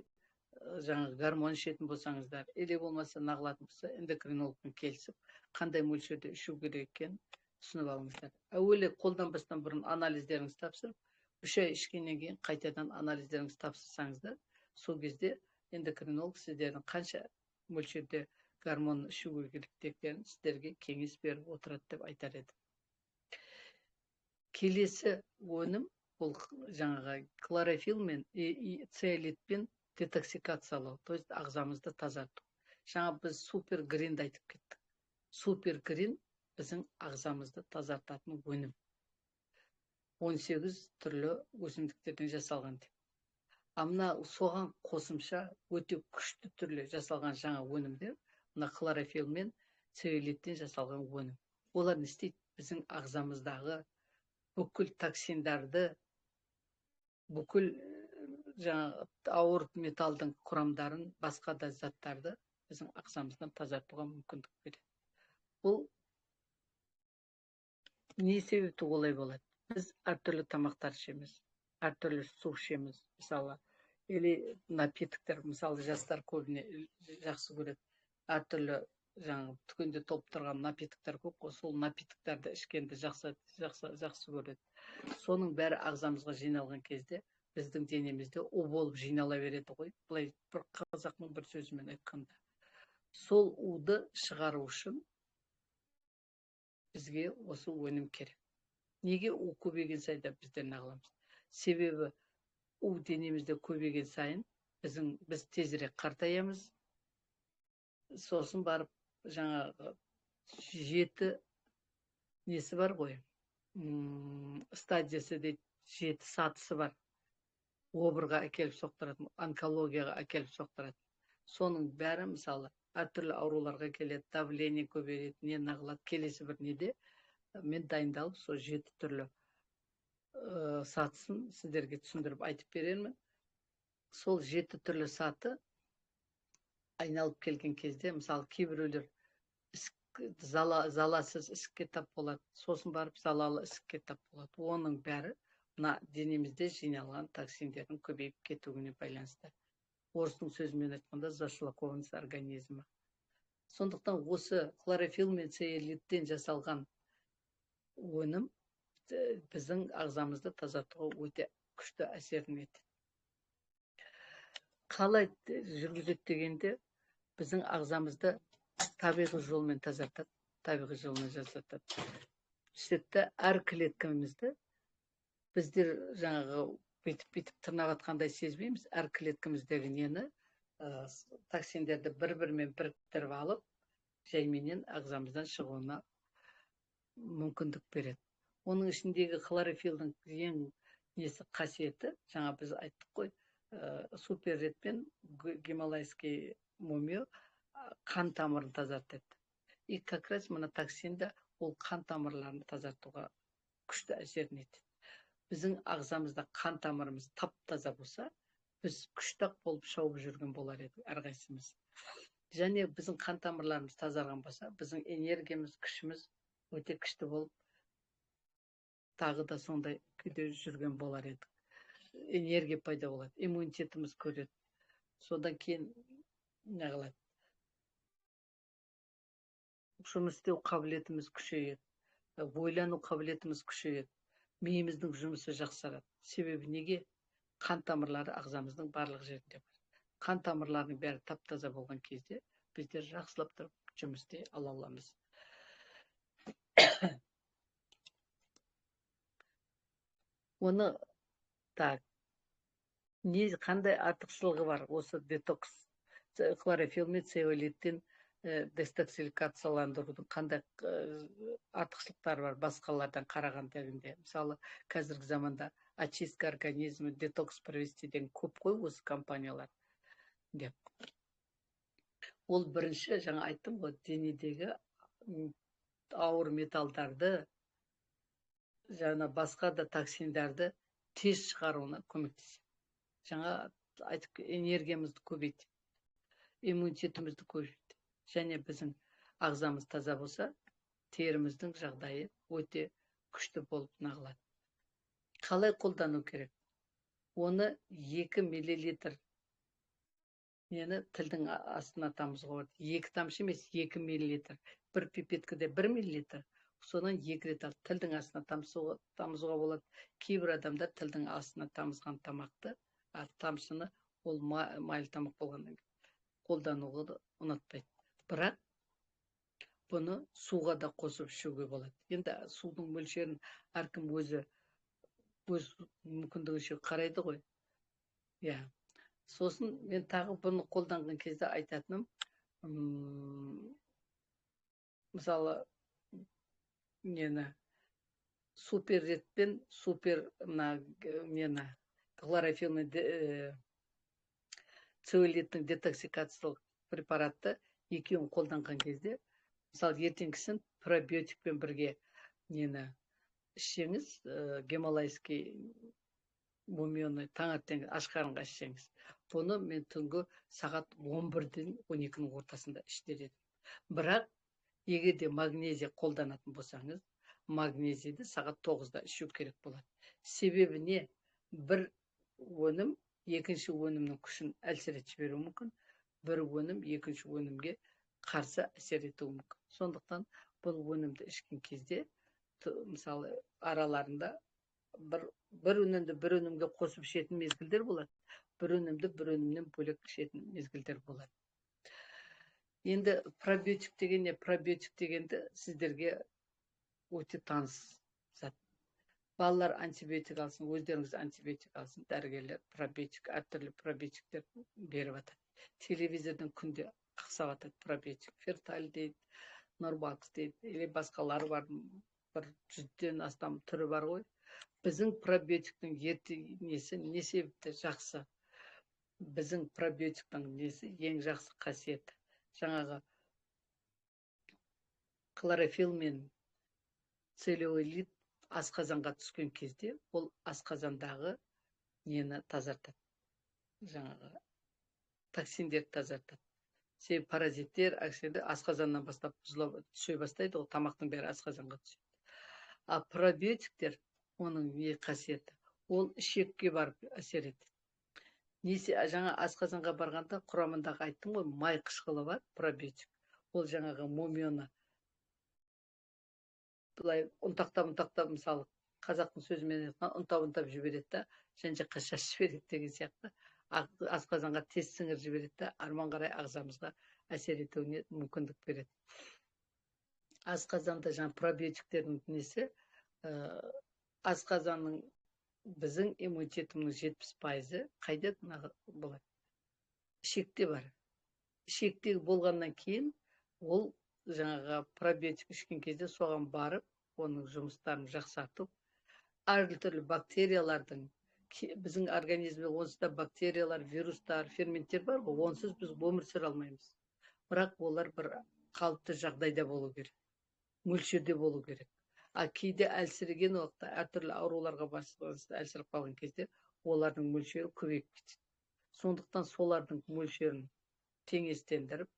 жаңағы гормон ішетін болсаңыздар, или болмаса нағылатын болса, эндокринологпен келісіп, қандай мөлшерде ішу керек екенін түсініп алыңыздар. Әуелі қолданбастан бұрын анализдеріңізді тапсырып, 3 ай ішкеннен кейін қайтадан анализдеріңізді тапсырсаңыздар, сол кезде эндокринолог сіздердің қанша мөлшерде гормон ішу керектіктерін сіздерге кеңес беріп отырады деп айтар еді. Келесі өнім бұл жаңағы хлорофилл мен циолитпен детоксикациялау, то есть ағзамызды тазарту. Жаңа біз супергринді айтып кеттік. Супергрин біздің ағзамызды тазартатын өнім. 18 түрлі өсімдіктерден жасалған деп. Мына соған қосымша өте күшті түрлі жасалған жаңа өнімдер, мына хлорофилл мен циолиттен жасалған өнім. Олар не істейді? Біздің ағзамыздағы бүкіл токсиндарды, бүкіл жаңа ауыр металдың құрамдарын, басқа да заттарды біздің ағзамыздан тазартуға мүмкіндік береді. Бұл не себепті олай болады? Біз әртүрлі тамақтар ішеміз, әртүрлі су ішеміз, мысалы, или напитоктар, мысалы, жастар көбіне жақсы көреді. Әртүрлі жаңа дүкенде толып тұрған напитоктар көп, сол напитоктарды ішкенді жақсы көреді. Соның бәрі ағзамызға жиналған кезде біздің денемізде у болып жинала береді ғой. Бұлай бір қазақтың бір сөзімен айтқанда. Сол уды шығару үшін бізге осы өнім керек. Неге у көбейген сайда біздер нағыламыз? Себебі у денемізде көбейген сайын біз тезірек қартаямыз. Сосын барып жаңағы 7 несі бар ғой, стадиясы дейді, 7 сатысы бар. Обырға әкеліп соқтырады, онкологияға әкеліп соқтырады. Соның бәрі, мысалы, әртүрлі ауруларға келеді, давление көбейеді, не нағылады. Келесі бір неде мен дайындалып, сол 7 түрлі сатысын сіздерге түсіндіріп айтып берермін. Сол 7 түрлі саты айналып келген кезде, мысалы, кейбіреулер заласыз ісікке тап болады, сосын барып залалы ісікке тап болады. Оның бәрі мына денемізде жиналған токсиндердің көбейіп кетуіне байланысты. орыстың сөзімен айтқанда зашлакованность организмі. Сондықтан осы хлорофилл мен цеолиттен жасалған өнім біздің ағзамызды тазартуға өте күшті әсерін етеді. Қалай жүргізеді дегенде, біздің ағзамызды табиғи жолмен тазартады, табиғи жолмен жасатады. Сөйтті әр клеткамызды біздер жаңағы бүйтіп тырнап атқандай сезбейміз. Әр клеткамыздегі нені токсиндерді бір-бірімен біріктіріп алып, жайменен ағзамыздан шығуына мүмкіндік береді. Оның ішіндегі хлорофилдің ең несі қасиеті, жаңа біз айттық қой, суперред пен гималайский мумио қан тамырын тазартады. И как раз мына токсинді ол қан тамырларын тазартуға күшті әсерін етеді. Біздің ағзамызда қан тамырымыз тап-таза болса, біз күштақ болып шауып жүрген болар едік әрқайсымыз. Және біздің қан тамырларымыз тазарған болса, біздің энергиямыз, күшіміз өте күшті болып, тағы да сондай күйде жүрген болар едік. Энергия пайда болады, иммунитетіміз көреді. Содан кейін не қылады? Жұмыс істеу қабілетіміз күшейеді, ойлану қабілетіміз күшейеді, миымыздың жұмысы жақсарады. Себебі неге? Қан тамырлары ағзамыздың барлық жерінде бар. Қан тамырларының бәрі тап-таза болған кезде біздер жақсылап тұрып жұмыс істей ала аламыз. Оны қандай артықшылығы бар осы детокс хлорофилл мен цеолиттен дестоксикацияландырудың қандай артықшылықтары бар басқалардан қарағанда? Мысалы, қазіргі заманда очистка организмі, детокс провести деген көп қой осы компаниялар деп. Ол бірінші, жаңа айттым ғой, денедегі ауыр металдарды, жаңа басқа да токсиндерді тез шығаруына көмектеседі. Жаңа айтып, энергиямызды көбейтеді, иммунитетімізді көбейтеді. Және біздің ағзамыз таза болса, теріміздің жағдайы өте күшті болып нағылады. Қалай қолдану керек? Оны 2 миллилитр нені тілдің астына тамызуға болады. 2 тамшы емес, 2 миллилитр. Бір пипеткіде 1 миллилитр. Содан 2 рет алып тілдің астына тамызуға болады. Кейбір адамдар тілдің астына тамызған тамақты, тамшыны ол майлы тамақ болғаннан қолдануға ұнатпайды. Бірақ бұны суға да қосып ішуге болады. Енді судың мөлшерін әркім өз мүмкіндігінше қарайды ғой. Сосын мен тағы бұны қолданған кезде айтатыным, мысалы, суперред пен хлорофилл мен цеолиттің детоксикациялық препаратты екеуін қолданған кезде, мысалы, ертеңгісін пробиотикпен бірге ішсеңіз, гималайский мумионы таңертең аш қарынға ішсеңіз, бұны мен түнгі сағат 11-ден 12-нің ортасында ішер едім. Бірақ егер де магнезия қолданатын болсаңыз, магнезияды сағат 9-да ішу керек болады. Себебі не? Бір өнім екінші өнімнің күшін әлсіретіп жіберуі мүмкін, бір өнім екінші өнімге қарсы әсер етуі мүмкін. Сондықтан бұл өнімді ішкен кезде, мысалы, араларында бір өнімді бір өнімге қосып ішетін мезгілдер болады, бір өнімді бір өнімнен бөлек ішетін мезгілдер болады. Енді пробиотик деген не? Пробиотик дегенді сіздерге өте таныс зат. Балалар антибиотик алсын, өздеріңіз антибиотик алсын, дәрігерлер пробиотик, әртүрлі пробиотиктер беріп атады. Телевизордан күнде қақсап атады пробиотик. Ферталь дейді, Норбакс дейді, или басқалары бар, бір 100-ден астам түрі бар ғой. Біздің пробиотиктің несі не себепті жақсы? Біздің пробиотиктің несі ең жақсы қасиеті? Жаңағы хлорофилл мен целлюлит асқазанға түскен кезде, ол асқазандағы нені тазартады. Жаңағы токсиндерді тазартады. Себебі паразиттер асқазаннан бастап түсе бастайды, ол тамақтың бәрі асқазанға түседі. А пробиотиктер, оның не қасиеті? Ол ішекке барып әсер етеді. Несі жаңа асқазанға барғанда құрамындағы айттым ғой, май қышқылы бар, пробиотик. Ол жаңағы мумияны былай ұнтақтап мысалы қазақтың сөзімен айтқанда ұнтап жібереді да, жан жаққа шашып жібереді деген сияқты. Асқазанға тез сіңіріп жібереді да, арман қарай ағзамызға әсер етуіне мүмкіндік береді. Асқазанда жаңа пробиотиктердің несі, асқазанның біздің иммунитетімнің 70% қайда болады? Ішекте бар. Ішекте болғаннан кейін ол жаңағы пробиотик ішкен кезде соған барып, оның жұмыстарын жақсартып, әртүрлі бактериялардың біздің организмде онсыз да бактериялар, вирустар, ферменттер бар ғой, онсыз біз өмір сүре алмаймыз. Бірақ олар бір қалыпты жағдайда болу керек, мөлшерде болу керек. А кейде әлсіреген уақытта, әртүрлі ауруларға байланысты әлсіреп қалған кезде олардың мөлшері көбейіп кетеді. Сондықтан солардың мөлшерін теңестендіріп,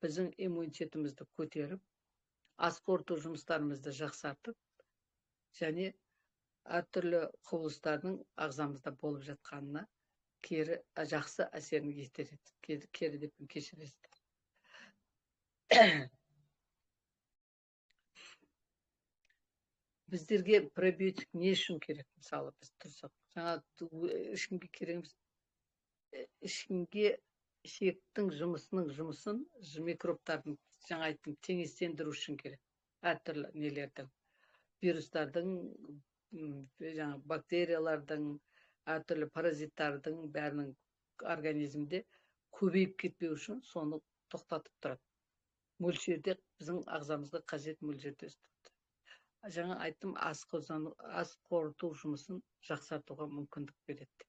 біздің иммунитетімізді көтеріп, ас қорыту жұмыстарымызды жақсартып, және әртүрлі құбылыстардың ағзамызда болып жатқанына кері жақсы әсерін етеді. Кері деп кешіресіздер. Біздерге пробиотик не үшін керек? Мысалы, біз тұрсақ, жаңа ешкімге керек емес. Ешкімге ішектің жұмысын микробтардың жаңа айттым теңестендіру үшін керек. Әртүрлі нелердің, вирустардың, жаңа бактериялардың, әртүрлі паразиттардың бәрінің организмде көбейіп кетпеу үшін соны тоқтатып тұрады. Мөлшерде біздің ағзамызға қажет мөлшерде ұстайды. Жаңа айттым, ас қорыту жұмысын жақсартуға мүмкіндік береді.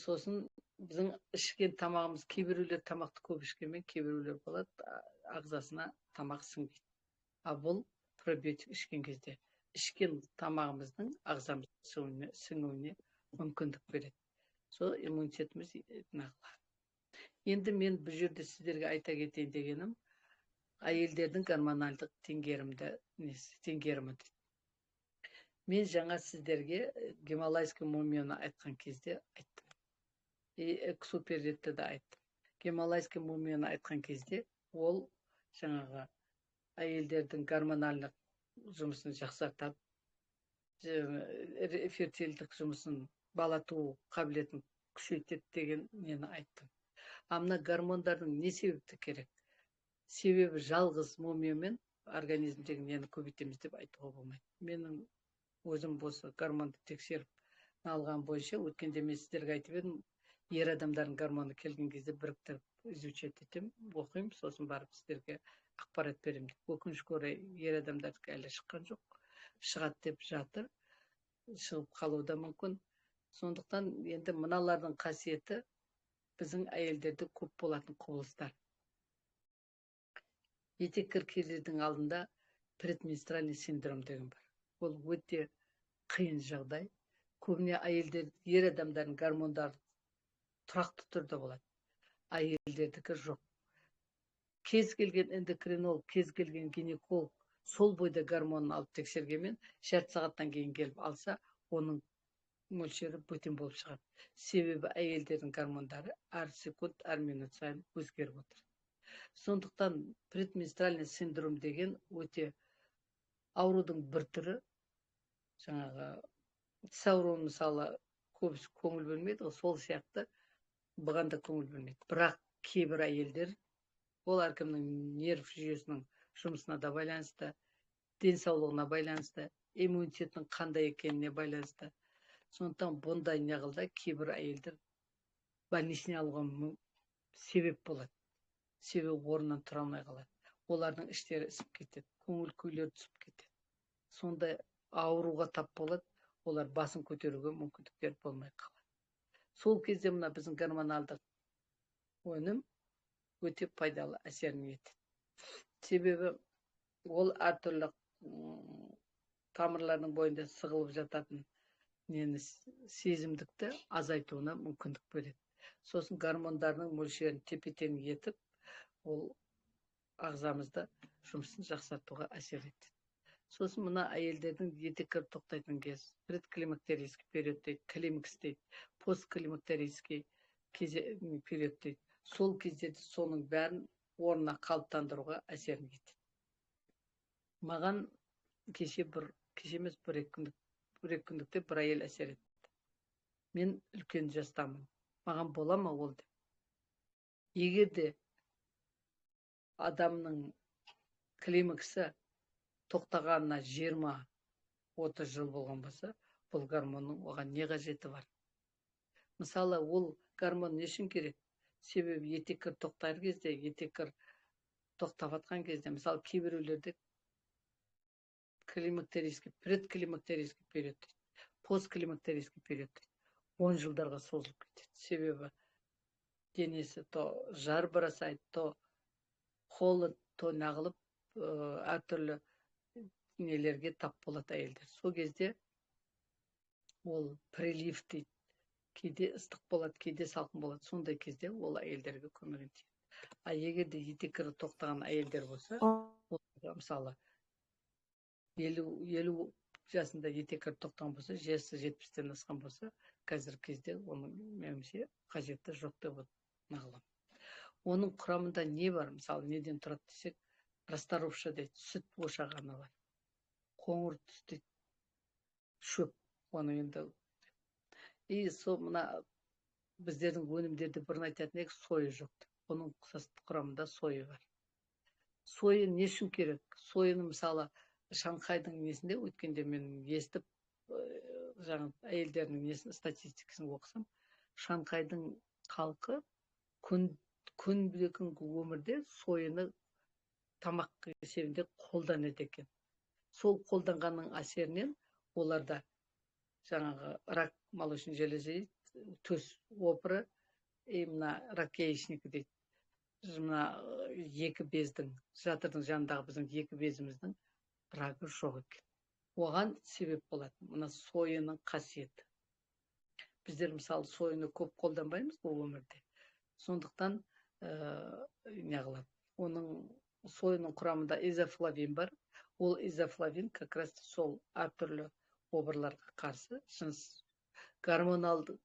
Сосын біздің ішкен тамағымыз, кейбіреулер тамақты көп ішкенмен, кейбіреулер болады, ағзасына тамақ сіңбейді. А бұл пробиотик ішкен кезде ішкен тамағымыздың ағзамызға сіңуіне мүмкіндік береді. Сол иммунитетіміз нағылады. Енді мен бұл жерде сіздерге айта кетейін дегенім, әйелдердің гормоналдық теңгерімі дейді. Мен жаңа сіздерге гималайский мумияны айтқан кезде айттым. Эксуперетті де айттым. Гималайский мумияны айтқан кезде ол жаңағы әйелдердің гормональдық жұмысын жақсартып, фертильдік жұмысын, бала туу қабілетін күшейтеді деген нені айттым. Амна гормондардың не себепті керек? Себебі жалғыз мумиямен организмдегі нені көбейтеміз деп айтуға болмайды. Менің өзім болса гормонды тексеріп алған бойынша, өткенде мен сіздерге айтып едім, ер адамдардың гормоны келген кезде біріктіріп изучать етем, оқимын, сосын барып сіздерге ақпарат беремін. Өкінішке орай ер адамдардікі әлі шыққан жоқ. Шығады деп жатыр, шығып қалуы да мүмкін. Сондықтан енді мыналардың қасиеті біздің әйелдерде көп болатын құбылыстар. Етеккір кездің алдында предменструальный синдром деген бар. Ол өте қиын жағдай. Көбіне әйелдер, ер адамдардың гормондары тұрақты түрде болады. Әйелдердікі жоқ. Кез келген эндокринолог, кез келген гинеколог сол бойда гормонын алып тексергенмен, жарты сағаттан кейін келіп алса, оның мөлшері бөтен болып шығады. Себебі әйелдердің гормондары әр секунд, әр минут сайын өзгеріп отыр. Сондықтан предменструальный синдром деген өте аурудың бір түрі. Жаңағы тіс ауруы мысалы көбісі көңіл бөлмейді, сол сияқты бұған да көңіл бөлмейді. Бірақ кейбір әйелдер, ол әркімнің нерв жүйесінің жұмысына да байланысты, денсаулығына байланысты, иммунитетінің қандай екеніне байланысты. Сондықтан бұндай неғылда кейбір әйелдер больничный алуға себеп болады. Себебі орнынан тұра алмай қалады. Олардың іштері ісіп кетеді, көңіл күйлері түсіп кетеді. Сондай ауруға тап болады, олар басын көтеруге мүмкіндіктер болмай қалады. Сол кезде мына біздің гормоналдық өнім өте пайдалы әсерін етеді. Себебі ол әртүрлі тамырлардың бойында сығылып жататын сезімдікті азайтуына мүмкіндік береді. Сосын гормондардың мөлшерін тепе-тең етіп, ол ағзамызда жұмысын жақсартуға әсер етеді. Сосын мына әйелдердің етеккір тоқтайтын кез. Предклимактерийский период дейді, климакс дейді, постклимактерийский период дейді. Сол кездерде соның бәрін орнына қалыптандыруға әсерін етеді. Маған кеше емес бір екі күндікте бір әйел әсер етті. Мен үлкен жастамын. Маған бола ма ол деп. Егер де адамның климаксы тоқтағанына 20-30 жыл болған болса, бұл гормонның оған не қажеті бар? Мысалы, ол гормон не үшін керек? Себебі етеккір тоқтар кезде, етеккір тоқтап атқан кезде, мысалы, кейбіреулерде климактерийский, предклимактерийский период дейді, постклимактерийский период дейді. 10 жылдарға созылып кетеді. Себебі денесі то жар бросайды, то холод, то нағылып әртүрлі нелерге тап болады әйелдер. Сол кезде ол прилив дейді. Кейде ыстық болады, кейде салқын болады. Сондай кезде ол әйелдерге көмегін тиеді. А егер де етеккірі тоқтаған әйелдер болса, мысалы 50 жасында етеккірі тоқтаған болса, жасы 70-тен асқан болса, қазір кезде оның меніңше қажеті жоқ деп нағылам. Оның құрамында не бар? Мысалы, неден тұрады десек, расторопша дейді, сүт ошағаны бар. Қоңыр түс дейді, шөп, оны енді. И сол мына біздердің өнімдерде бірін айтатын едік, сойы жоқ. Оның құрамында сойы бар. Сойы не үшін керек? Сойыны мысалы Шанхайдың несінде өткенде мен естіп, жаңа әйелдердің несін статистикасын оқысам, Шанхайдың халқы күнбе күнгі өмірде сойыны тамақ есебінде қолданады екен. Сол қолданғанның әсерінен оларда жаңағы рак молочной железы, төс опыры, мына рак яичника дейді. Мына екі бездің, жатырдың жанындағы біздің екі безіміздің рагы жоқ екен. Оған себеп болады мына сойының қасиеті. Біздер мысалы сойыны көп қолданбаймыз бұл өмірде. Сондықтан неғылады. Оның сойының құрамында изофлавин бар. Ол изофлавин как раз сол әртүрлі обырларға қарсы гормоналды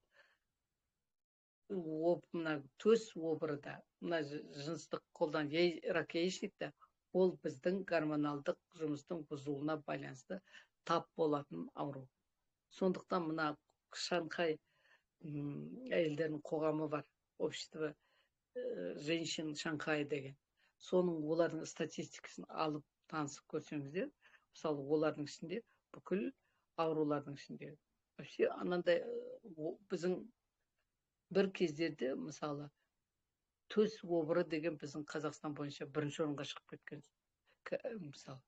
мына төс обырда, мына жыныстық қолдан рак яичникта ол біздің гормоналдық жұмыстың бұзылуына байланысты тап болатын ауру. Сондықтан мына Шанхай әйелдердің қоғамы бар, общество женщин Шанхай деген. Соның олардың статистикасын алып танысып көрсеңіздер, мысалы олардың ішінде бүкіл аурулардың ішінде. Вообще анандай біздің бір кездерде мысалы төс обыры деген біздің Қазақстан бойынша бірінші орынға шығып кеткен. Мысалы,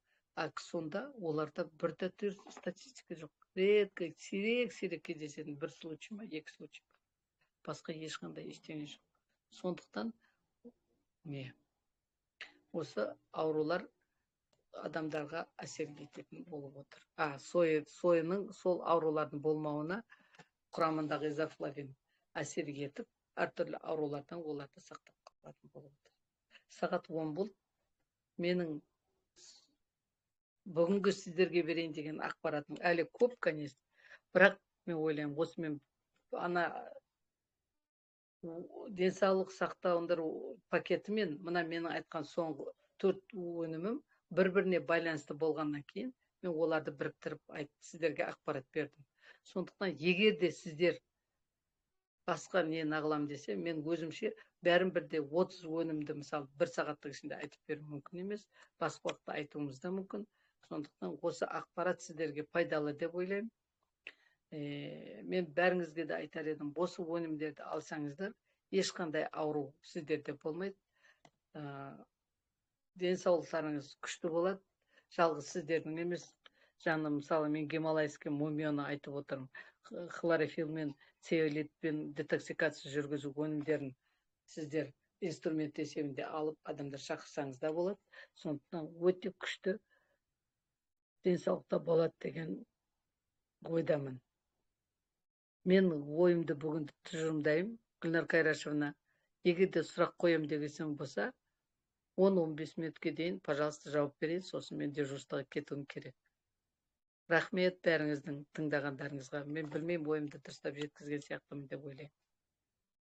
сонда оларда бір тәтір статистика жоқ. Редко, сирек кездесетін бір случай ма, екі случай ма. Басқа ешқандай ештеңе жоқ. Сондықтан осы аурулар адамдарға әсер ететін болып отыр. Сойының сол аурулардың болмауына құрамындағы изофлавин әсер етіп, әртүрлі аурулардан оларды сақтап қалатын болып отыр. Сағат 10 болды. Менің бүгінгі сіздерге берейін деген ақпаратым әлі көп, конечно. Бірақ мен ойлаймын, осы мен денсаулық сақтауындар пакетімен мына менің айтқан соңғы 4 өнімім бір-біріне байланысты болғаннан кейін мен оларды біріктіріп сіздерге ақпарат бердім. Сондықтан егер де сіздер басқа не нағылам десе, мен өзімше бәрін бірде 30 өнімді мысалы бір сағаттың ішінде айтып беру мүмкін емес, басқа уақытта айтуымыз да мүмкін. Сондықтан осы ақпарат сіздерге пайдалы деп ойлаймын. Мен бәріңізге де айтар едім, осы өнімдерді алсаңыздар, ешқандай ауру сіздерде болмайды. Денсаулықтарыңыз күшті болады. Жалғыз сіздердің емес, жаңа мысалы мен гималайский мумияны айтып отырмын. Хлорофилмен, цеолитпен детоксикация жүргізу өнімдерін сіздер инструмент есебінде алып адамдар шақырсаңыз да болады. Сондықтан өте күшті денсаулықта болады деген ойдамын. Мен ойымды бүгін тұжырымдаймын. Гүлнар Қайрашевна, егер де сұрақ қоям дегенсің болса, 10-15 минутке дейін, пожалуйста, жауап берейін, сосын мен дежурствоға кетуім керек. Рахмет бәріңіздің тыңдағандарыңызға. Мен білмеймін, ойымды дұрыстап жеткізген сияқтымын деп ойлаймын.